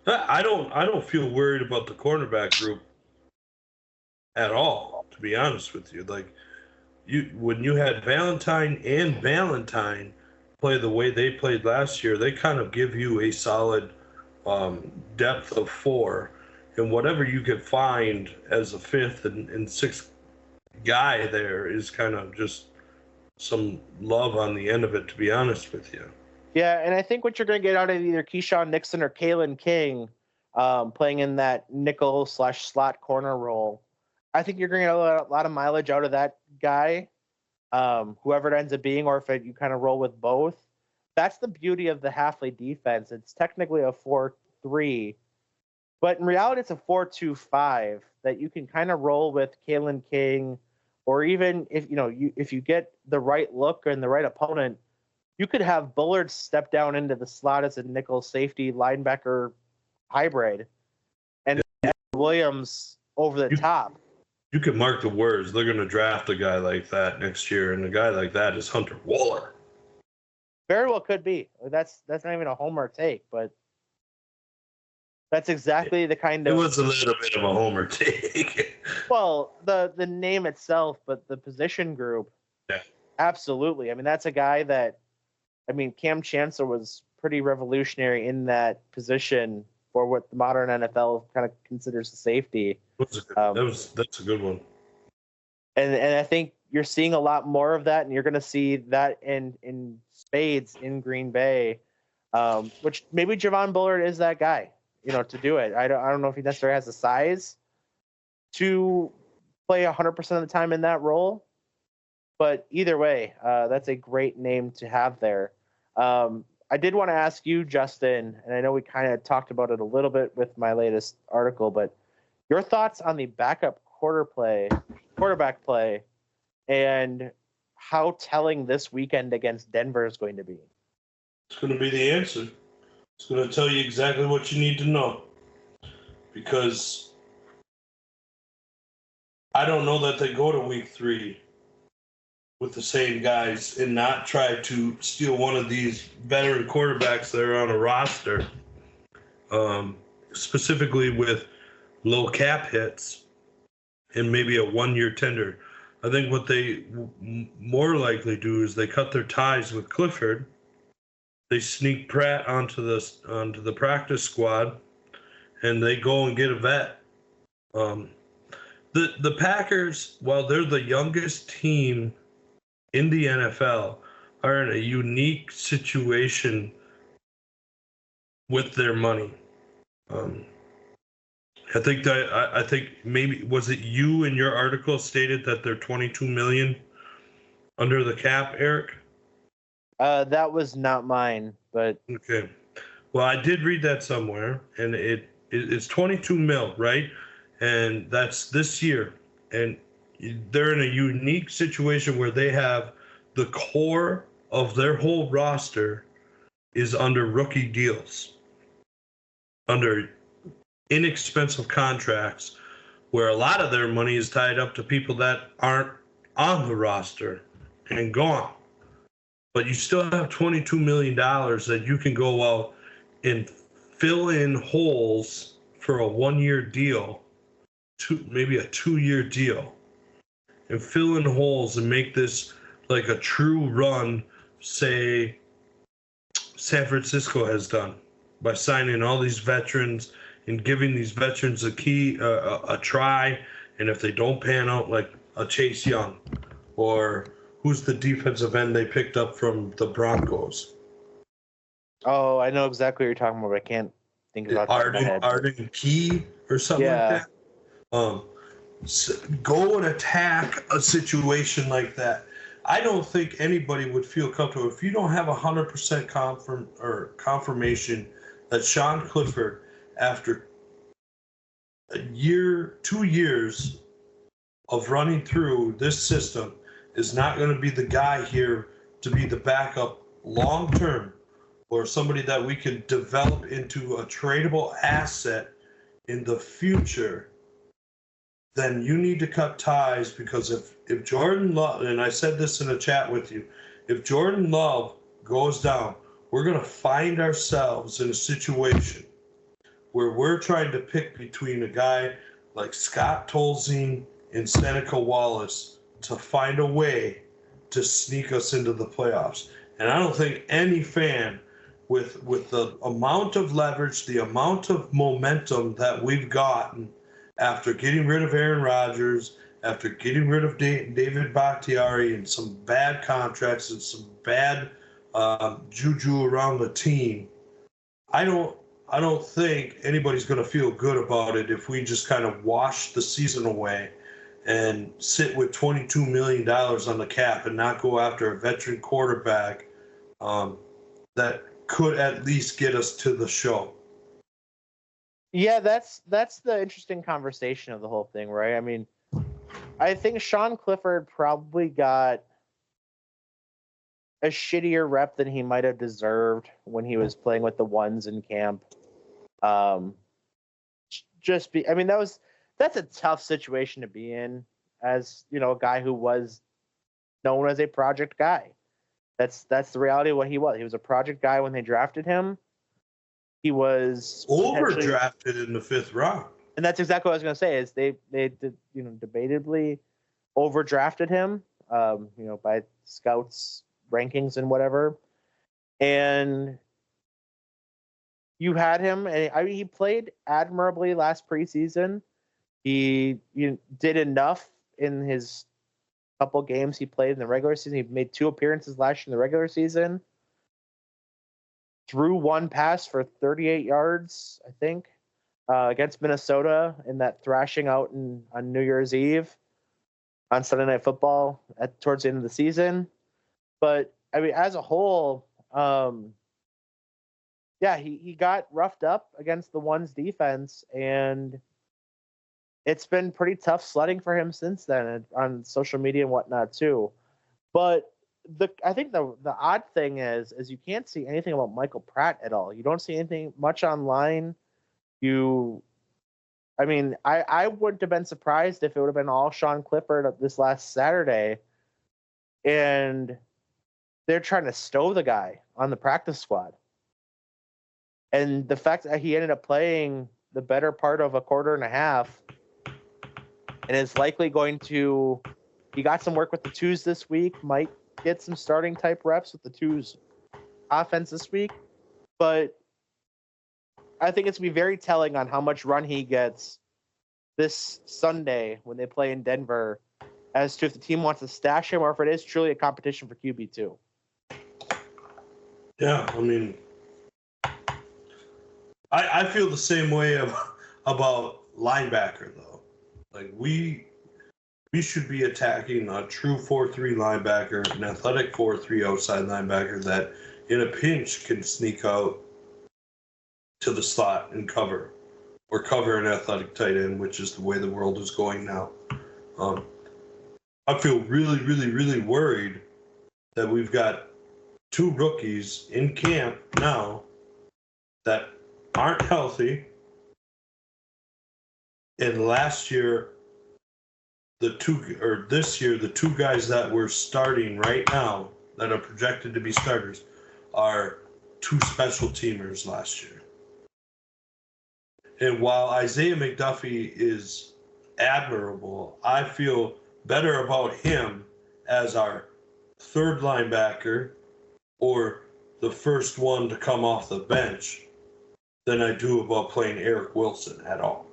I don't feel worried about the cornerback group at all, to be honest with you. When you had Valentine and Valentine play the way they played last year, they kind of give you a solid depth of four, and whatever you could find as a fifth and sixth guy there is kind of just some love on the end of it, to be honest with you. Yeah, and I think what you're going to get out of either Keyshawn Nixon or Kalen King playing in that nickel/slot corner role, I think you're going to get a lot of mileage out of that guy, whoever it ends up being, or if you kind of roll with both. That's the beauty of the Halfley defense. It's technically a 4-3, but in reality, it's a 4-2-5 that you can kind of roll with Kalen King, or even if you get the right look and the right opponent, you could have Bullard step down into the slot as a nickel safety linebacker hybrid, and Williams over the top. You can mark the words. They're going to draft a guy like that next year, and a guy like that is Hunter Waller. Very well could be. That's not even a homer take, but that's exactly the kind of. It was a little bit of a homer take. Well, the name itself, but the position group. Yeah. Absolutely. I mean, that's a guy that. I mean, Cam Chancellor was pretty revolutionary in that position for what the modern NFL kind of considers a safety. That's a good one. And I think you're seeing a lot more of that, and you're going to see that in spades in Green Bay, which maybe Javon Bullard is that guy, to do it. I don't know if he necessarily has the size to play 100% of the time in that role, but either way, that's a great name to have there. I did want to ask you, Justin, and I know we kind of talked about it a little bit with my latest article, but your thoughts on the backup quarterback play, and how telling this weekend against Denver is going to be. It's going to be the answer. It's going to tell you exactly what you need to know. Because I don't know that they go to week 3 with the same guys and not try to steal one of these veteran quarterbacks that are on a roster, specifically with low cap hits and maybe a 1-year tender. I think what they more likely do is they cut their ties with Clifford. They sneak Pratt onto the practice squad, and they go and get a vet. The Packers, while they're the youngest team in the NFL, are in a unique situation with their money. I think maybe, was it you in your article stated that they're $22 million under the cap, Eric? That was not mine, but okay. Well, I did read that somewhere, and it's 22 mil, right? And that's this year, and they're in a unique situation where they have the core of their whole roster is under rookie deals, under inexpensive contracts, where a lot of their money is tied up to people that aren't on the roster and gone. But you still have $22 million that you can go out and fill in holes for a 1-year deal, maybe a 2-year deal, and fill in holes and make this like a true run, say San Francisco has done by signing all these veterans and giving these veterans a try, and if they don't pan out, like a Chase Young, or who's the defensive end they picked up from the Broncos? Oh, I know exactly what you're talking about, but I can't think about that. Arden Key or something like that. So go and attack a situation like that. I don't think anybody would feel comfortable if you don't have 100% confirmation that Sean Clifford, after a year, 2 years of running through this system, is not going to be the guy here to be the backup long term, or somebody that we could develop into a tradable asset in the future, then you need to cut ties. Because if Jordan Love, and I said this in a chat with you, if Jordan Love goes down, we're going to find ourselves in a situation where we're trying to pick between a guy like Scott Tolzien and Seneca Wallace to find a way to sneak us into the playoffs. And I don't think any fan with the amount of leverage, the amount of momentum that we've gotten after getting rid of Aaron Rodgers, after getting rid of David Bakhtiari and some bad contracts and some bad juju around the team, I don't think anybody's going to feel good about it if we just kind of wash the season away and sit with $22 million on the cap and not go after a veteran quarterback that could at least get us to the show. Yeah, that's the interesting conversation of the whole thing, right? I mean, I think Sean Clifford probably got a shittier rep than he might have deserved when he was playing with the ones in camp. I mean, that's a tough situation to be in as, you know, a guy who was known as a project guy. That's the reality of what he was. He was a project guy when they drafted him. He was overdrafted in the 5th round. And that's exactly what I was going to say. Is they did, you know, debatably overdrafted him, you know, by scouts rankings and whatever. And you had him, and I mean, he played admirably last preseason. He did enough in his couple games he played in the regular season. He made 2 appearances last year in the regular season. Threw 1 pass for 38 yards, I think, against Minnesota in that thrashing out on New Year's Eve on Sunday Night Football towards the end of the season. But, I mean, as a whole, yeah, he got roughed up against the ones defense, and it's been pretty tough sledding for him since then on social media and whatnot too. But I think the odd thing is you can't see anything about Michael Pratt at all. You don't see anything much online. I mean, I wouldn't have been surprised if it would have been all Sean Clifford this last Saturday, and they're trying to stow the guy on the practice squad. And the fact that he ended up playing the better part of a quarter and a half and is likely he got some work with the twos this week, might get some starting type reps with the twos offense this week. But I think it's going to be very telling on how much run he gets this Sunday when they play in Denver as to if the team wants to stash him or if it is truly a competition for QB2. Yeah, I mean, I feel the same way about linebacker, though. Like, we should be attacking a true 4-3 linebacker, an athletic 4-3 outside linebacker that in a pinch can sneak out to the slot and cover, or cover an athletic tight end, which is the way the world is going now. I feel really, really, really worried that we've got 2 rookies in camp now that aren't healthy. And last year, this year, the 2 guys that we're starting right now that are projected to be starters are 2 special teamers last year. And while Isaiah McDuffie is admirable, I feel better about him as our 3rd linebacker or the first one to come off the bench than I do about playing Eric Wilson at all.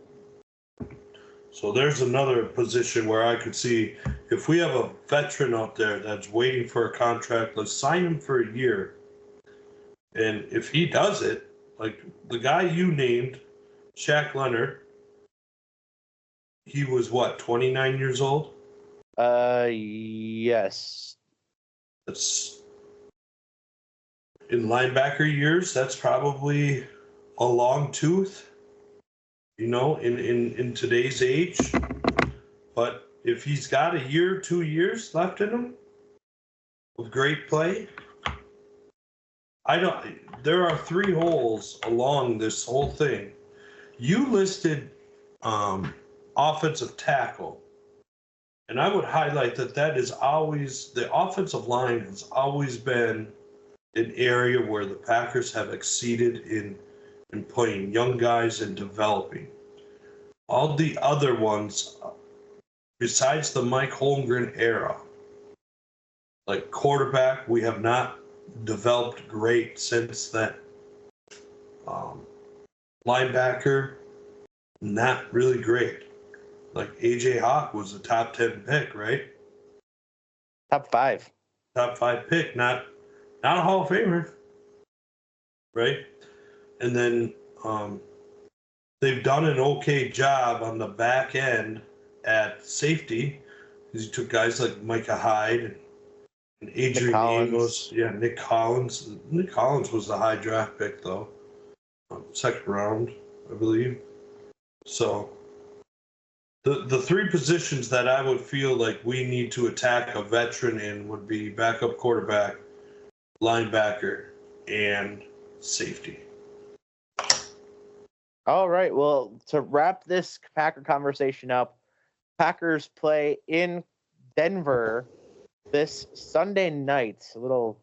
So there's another position where I could see if we have a veteran out there that's waiting for a contract, let's sign him for a year. And if he does it, like the guy you named, Shaq Leonard, he was what, 29 years old? Yes. That's in linebacker years, that's probably a long tooth, you know, in today's age. But if he's got a year, 2 years left in him with great play, there are 3 holes along this whole thing. You listed offensive tackle, and I would highlight that is always, the offensive line has always been an area where the Packers have exceeded in playing young guys and developing. All the other ones, besides the Mike Holmgren era, like quarterback, we have not developed great since then. Linebacker, not really great. Like A.J. Hawk was a top 10 pick, right? Top 5. Top 5 pick, not a Hall of Famer, right? And then they've done an okay job on the back end at safety because you took guys like Micah Hyde and Adrian Amos. Yeah, Nick Collins. Nick Collins was the high draft pick, though. 2nd round, I believe. So the three positions that I would feel like we need to attack a veteran in would be backup quarterback, linebacker, and safety. All right. Well, to wrap this Packer conversation up, Packers play in Denver this Sunday night. A little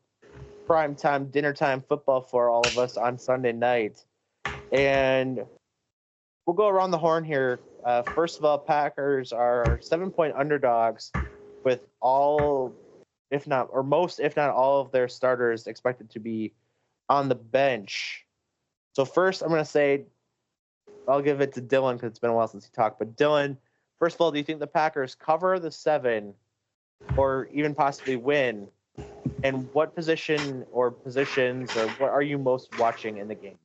prime time, dinner time football for all of us on Sunday night. And we'll go around the horn here. First of all, Packers are 7-point underdogs with all, if not, or most, if not all of their starters expected to be on the bench. So first, I'm going to say, I'll give it to Dylan because it's been a while since he talked. But Dylan, first of all, do you think the Packers cover the 7 or even possibly win? And what position or positions or what are you most watching in the game?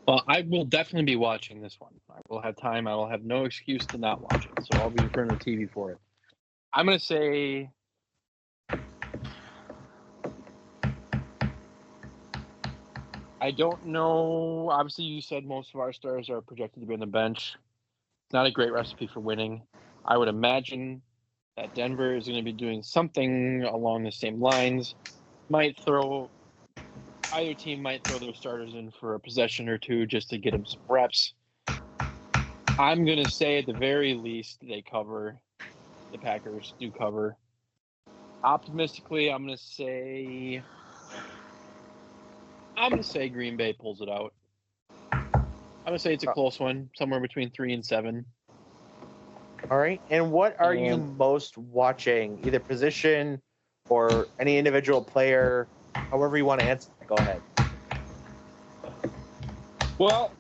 Well, I will definitely be watching this one. I will have time. I will have no excuse to not watch it. So I'll be in front of the TV for it. I'm going to say I don't know. Obviously, you said most of our stars are projected to be on the bench. It's not a great recipe for winning. I would imagine that Denver is going to be doing something along the same lines. Either team might throw their starters in for a possession or two just to get them some reps. I'm going to say at the very least they cover. The Packers do cover. Optimistically, I'm going to say Green Bay pulls it out. I'm going to say it's a close one, somewhere between 3 and 7. All right. And what are you most watching, either position or any individual player, however you want to answer? Go ahead. Well,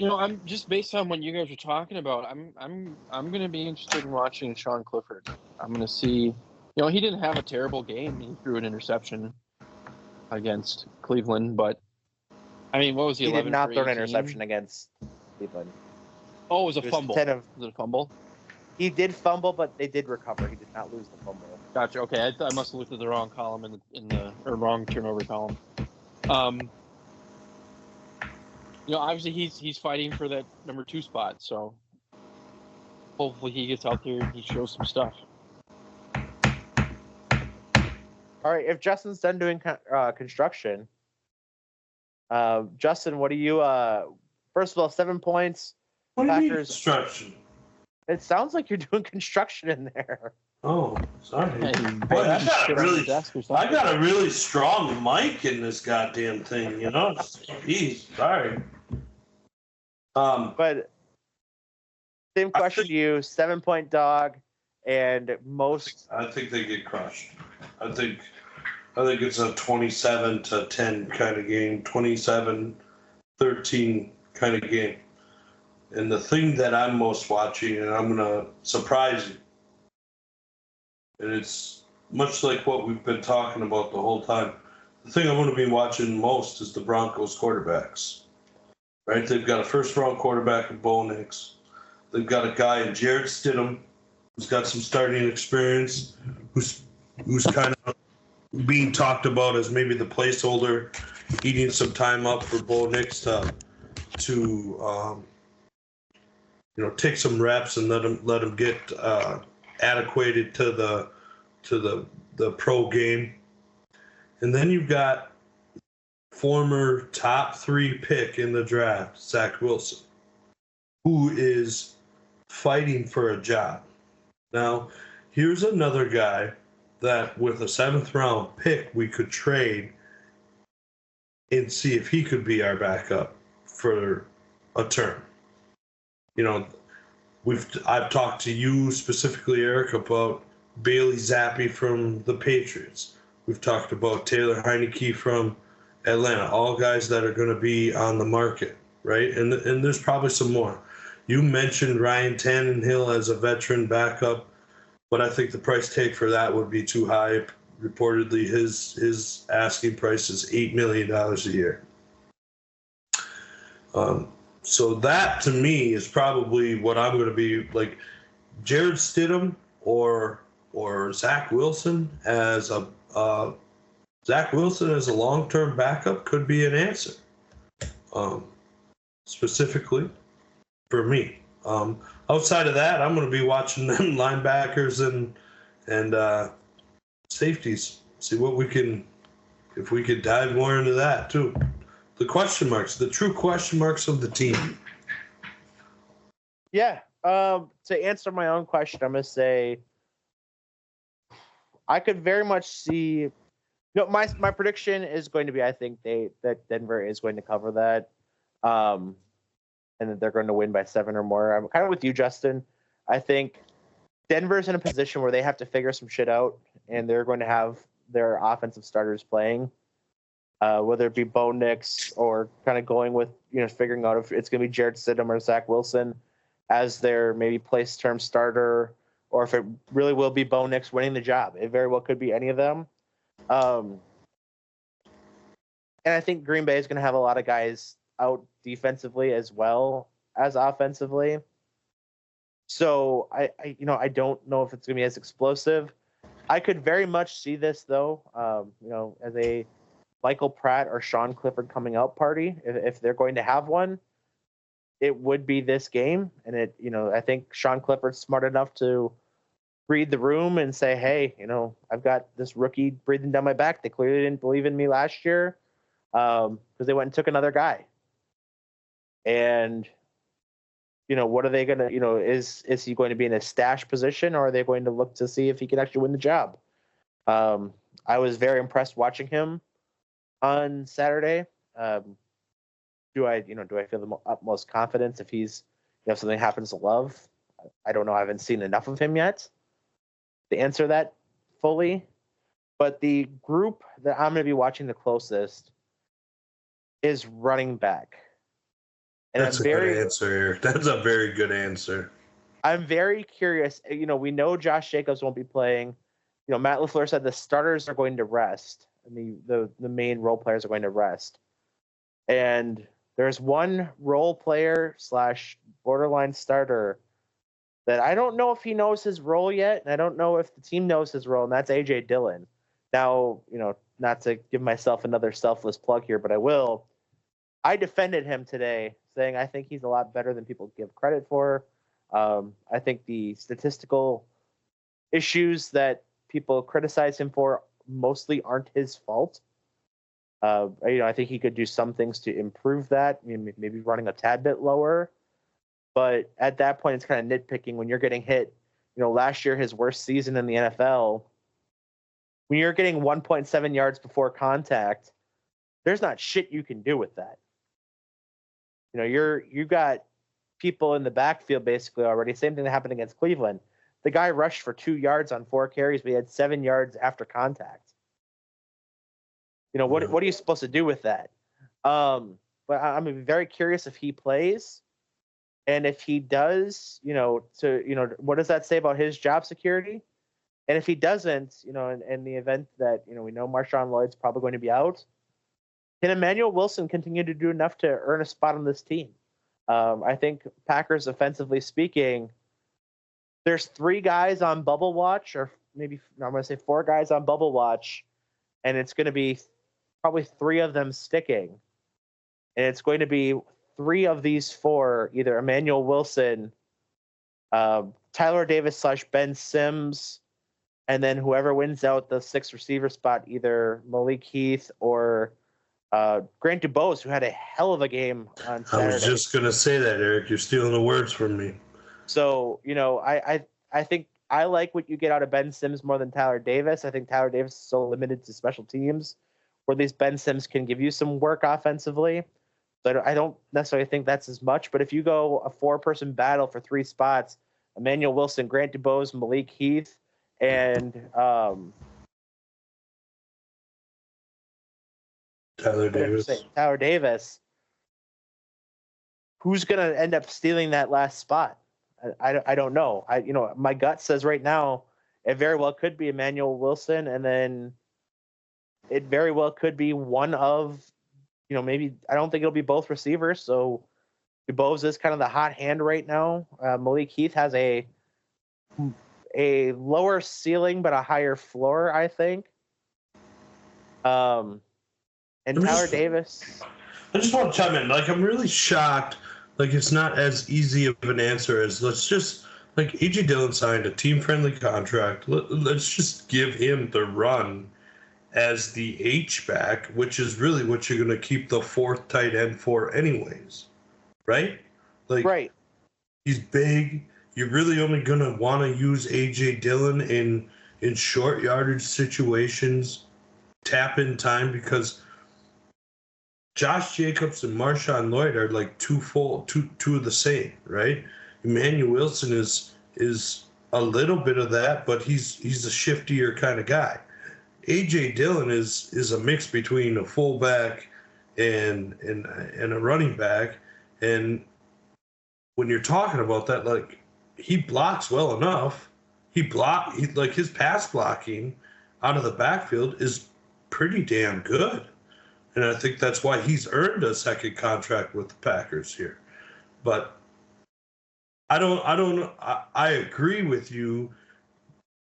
I'm just based on what you guys are talking about. I'm going to be interested in watching Sean Clifford. I'm going to see. He didn't have a terrible game. He threw an interception against Cleveland, but I mean, what was he? He did not throw an 18? interception against Cleveland. Oh, it was a fumble. Was it a fumble? He did fumble, but they did recover. He did not lose the fumble. Gotcha. Okay, I must have looked at the wrong column or wrong turnover column. Obviously he's fighting for that number 2 spot, so hopefully he gets out there and he shows some stuff. All right, if Justin's done doing construction, Justin, what do you? First of all, 7 points. What do you mean Packers construction? It sounds like you're doing construction in there. Oh, sorry. Boy, I got a really strong mic in this goddamn thing, Jeez, sorry. But same question to you, 7-point dog, and most. I think they get crushed. I think it's a 27-10 kind of game, 27-13 kind of game. And the thing that I'm most watching, and I'm going to surprise you, and it's much like what we've been talking about the whole time. The thing I'm going to be watching most is the Broncos quarterbacks. Right? They've got a first-round quarterback in Bo Nix. They've got a guy in Jared Stidham who's got some starting experience, who's kind of being talked about as maybe the placeholder, eating some time up for Bo Nix to take some reps and let him get adequated to the pro game. And then you've got former top 3 pick in the draft, Zach Wilson, who is fighting for a job. Now, here's another guy that with a 7th round pick we could trade and see if he could be our backup for a term. I've talked to you specifically, Eric, about Bailey Zappi from the Patriots. We've talked about Taylor Heineke from Atlanta, all guys that are going to be on the market, right? And there's probably some more. You mentioned Ryan Tannehill as a veteran backup, but I think the price tag for that would be too high. Reportedly, his asking price is $8 million a year. So that, to me, is probably what I'm going to be like. Jared Stidham or Zach Wilson as a long-term backup could be an answer. specifically for me. Outside of that, I'm going to be watching them linebackers and safeties. See what we can, if we could dive more into that too. The question marks, the true question marks of the team. Yeah. To answer my own question, I'm going to say I could very much see. No, my prediction is going to be I think that Denver is going to cover that, and that they're going to win by 7 or more. I'm kind of with you, Justin. I think Denver's in a position where they have to figure some shit out, and they're going to have their offensive starters playing, whether it be Bo Nix or kind of going with figuring out if it's going to be Jarrett Stidham or Zach Wilson as their maybe place term starter, or if it really will be Bo Nix winning the job. It very well could be any of them. And I think Green Bay is going to have a lot of guys out defensively as well as offensively. So I don't know if it's going to be as explosive. I could very much see this though, as a Michael Pratt or Sean Clifford coming out party. If they're going to have one, it would be this game. And I think Sean Clifford's smart enough to read the room and say, hey, I've got this rookie breathing down my back. They clearly didn't believe in me last year because they went and took another guy. And, what are they going to, is he going to be in a stash position, or are they going to look to see if he can actually win the job? I was very impressed watching him on Saturday. Do I feel the utmost confidence if something happens to Love? I don't know. I haven't seen enough of him yet to answer that fully. But the group that I'm going to be watching the closest is running back. And That's a good answer, Eric. That's a very good answer. I'm very curious. We know Josh Jacobs won't be playing. Matt LaFleur said the starters are going to rest, and the main role players are going to rest. And there's one role player / borderline starter that I don't know if he knows his role yet, and I don't know if the team knows his role, and that's A.J. Dillon. Now, not to give myself another selfless plug here, but I will. I defended him today, saying I think he's a lot better than people give credit for. I think the statistical issues that people criticize him for mostly aren't his fault. I think he could do some things to improve that, maybe running a tad bit lower. But at that point, it's kind of nitpicking when you're getting hit. Last year, his worst season in the NFL, when you're getting 1.7 yards before contact, there's not shit you can do with that. You got people in the backfield basically already. Same thing that happened against Cleveland. The guy rushed for 2 yards on 4 carries, but he had 7 yards after contact. What are you supposed to do with that? But I'm very curious if he plays, and if he does, what does that say about his job security? And if he doesn't, in the event that we know Marshawn Lloyd's probably going to be out, can Emmanuel Wilson continue to do enough to earn a spot on this team? I think Packers, offensively speaking, there's 3 guys on bubble watch, or maybe I'm going to say 4 guys on bubble watch, and it's going to be probably 3 of them sticking. And it's going to be 3 of these 4, either Emmanuel Wilson, Tyler Davis / Ben Sims, and then whoever wins out the 6th receiver spot, either Malik Heath or Grant DuBose, who had a hell of a game on Saturday. I was just going to say that, Eric. You're stealing the words from me. So, I think I like what you get out of Ben Sims more than Tyler Davis. I think Tyler Davis is so limited to special teams, where at least Ben Sims can give you some work offensively. So I don't necessarily think that's as much. But if you go a 4-person battle for 3 spots, Emmanuel Wilson, Grant DuBose, Malik Heath, and Tyler Davis, who's going to end up stealing that last spot? I don't know. My gut says right now it very well could be Emmanuel Wilson, and then it very well could be one of, maybe I don't think it'll be both receivers. So DuBose is kind of the hot hand right now. Malik Heath has a lower ceiling but a higher floor, I think. And Tyler Davis. I just want to chime in. Like, I'm really shocked. Like, it's not as easy of an answer as let's just, like, A.J. Dillon signed a team-friendly contract. Let's just give him the run as the H-back, which is really what you're going to keep the fourth tight end for anyways, right? Like, Right. he's big. You're really only going to want to use A.J. Dillon in short yardage situations, tap-in time, because Josh Jacobs and Marshawn Lloyd are like two of the same, right? Emmanuel Wilson is a little bit of that, but he's a shiftier kind of guy. A.J. Dillon is a mix between a fullback and a running back, and when you're talking about that, like, he blocks well enough. Like, his pass blocking out of the backfield is pretty damn good. And I think that's why he's earned a second contract with the Packers here. But I agree with you.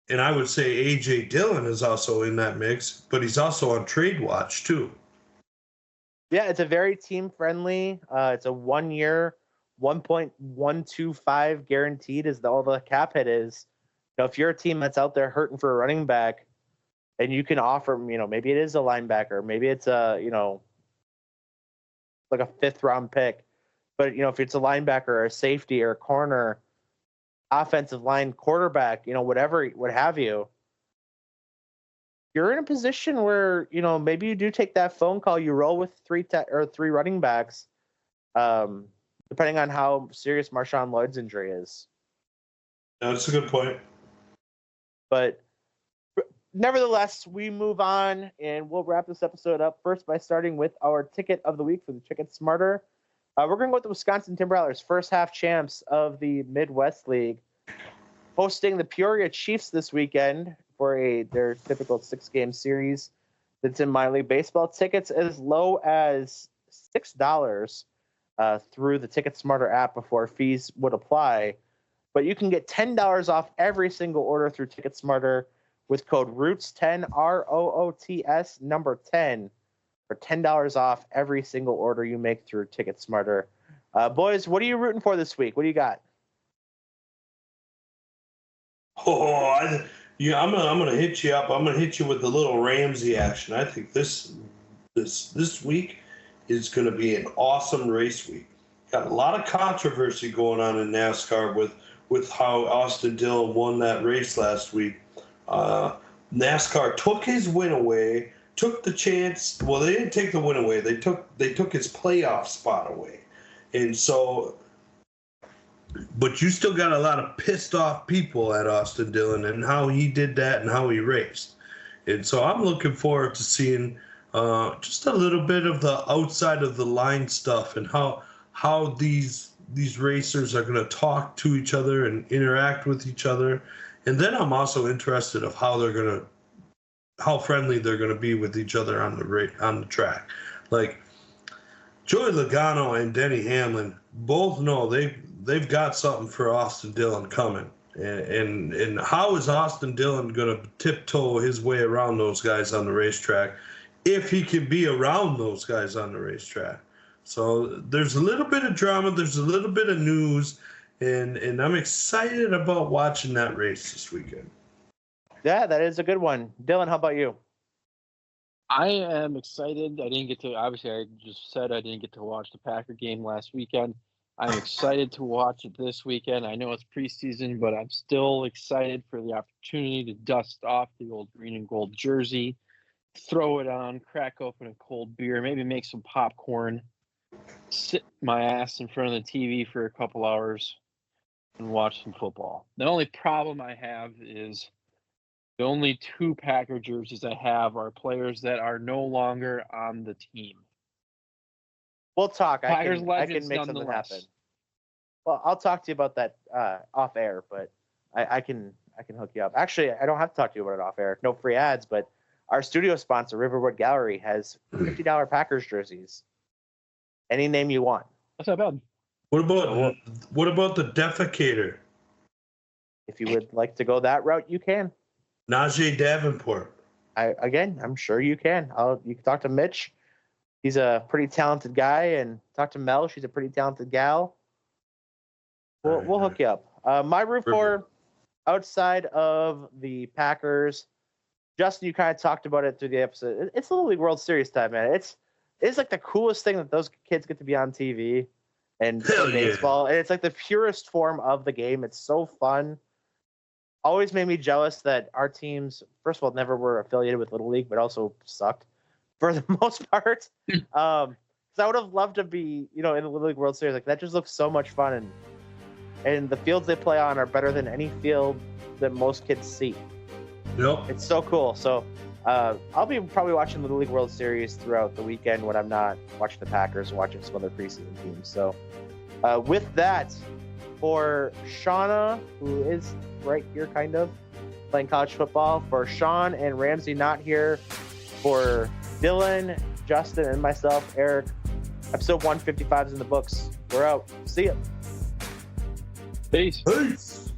And I would say A.J. Dillon is also in that mix, but he's also on trade watch too. Yeah, it's a very team friendly. It's a 1 year, 1.125 guaranteed is all the cap hit is. You know, if you're a team that's out there hurting for a running back, and you can offer, maybe it is a linebacker, maybe it's like a 5th round pick, but if it's a linebacker or a safety or a corner, offensive line, quarterback, whatever, what have you, you're in a position where maybe you do take that phone call, you roll with three running backs, depending on how serious Marshawn Lloyd's injury is. That's a good point. But nevertheless, we move on, and we'll wrap this episode up first by starting with our ticket of the week for the Ticket Smarter. We're going to go with the Wisconsin Timberwolves, first half champs of the Midwest League, hosting the Peoria Chiefs this weekend for their typical 6-game series that's in minor league baseball. Tickets as low as $6 through the Ticket Smarter app before fees would apply. But you can get $10 off every single order through Ticket Smarter with code ROOTS10, ROOTS number 10, for $10 off every single order you make through Ticket Smarter. Boys, what are you rooting for this week? What do you got? I'm gonna hit you up. I'm gonna hit you with the little Ramsey action. I think this week is gonna be an awesome race week. Got a lot of controversy going on in NASCAR with how Austin Dillon won that race last week. NASCAR took his win away, took the chance. Well, they didn't take the win away. They took his playoff spot away. And so, but you still got a lot of pissed off people at Austin Dillon and how he did that and how he raced. And so I'm looking forward to seeing just a little bit of the outside of the line stuff and how these racers are going to talk to each other and interact with each other. And then I'm also interested of how friendly they're gonna be with each other on the track. Like, Joey Logano and Denny Hamlin both know they've got something for Austin Dillon coming. And how is Austin Dillon gonna tiptoe his way around those guys on the racetrack if he can be around those guys on the racetrack? So there's a little bit of drama, there's a little bit of news. And I'm excited about watching that race this weekend. Yeah, that is a good one. Dylan, how about you? I am excited. Obviously, I just said I didn't get to watch the Packer game last weekend. I'm excited to watch it this weekend. I know it's preseason, but I'm still excited for the opportunity to dust off the old green and gold jersey, throw it on, crack open a cold beer, maybe make some popcorn, sit my ass in front of the TV for a couple hours, and watch some football. The only problem I have is the only 2 Packer jerseys I have are players that are no longer on the team. We'll talk. Packers I can legends make something nonetheless. happen. Well, I'll talk to you about that off air, but I can hook you up. Actually, I don't have to talk to you about it off air. No free ads, but our studio sponsor, Riverwood Gallery, has $50 Packers jerseys. Any name you want. That's not bad. What about the defecator? If you would like to go that route, you can. Najee Davenport. I'm sure you can. You can talk to Mitch. He's a pretty talented guy, and talk to Mel. She's a pretty talented gal. We'll hook you up. My root for outside of the Packers, Justin, you kind of talked about it through the episode. It's the Little League World Series time, man. It's like the coolest thing that those kids get to be on TV and baseball. And it's like the purest form of the game. It's so fun. Always made me jealous that our teams, first of all, never were affiliated with Little League, but also sucked for the most part. Because I would have loved to be, in the Little League World Series. Like that just looks so much fun, and the fields they play on are better than any field that most kids see. Yep. It's so cool. So I'll be probably watching the Little League World Series throughout the weekend when I'm not watching the Packers and watching some other preseason teams. So with that, for Shauna, who is right here kind of playing college football, for Sean and Ramsey not here, for Dylan, Justin, and myself, Eric, episode 155 is in the books. We're out. See ya. Peace. Peace.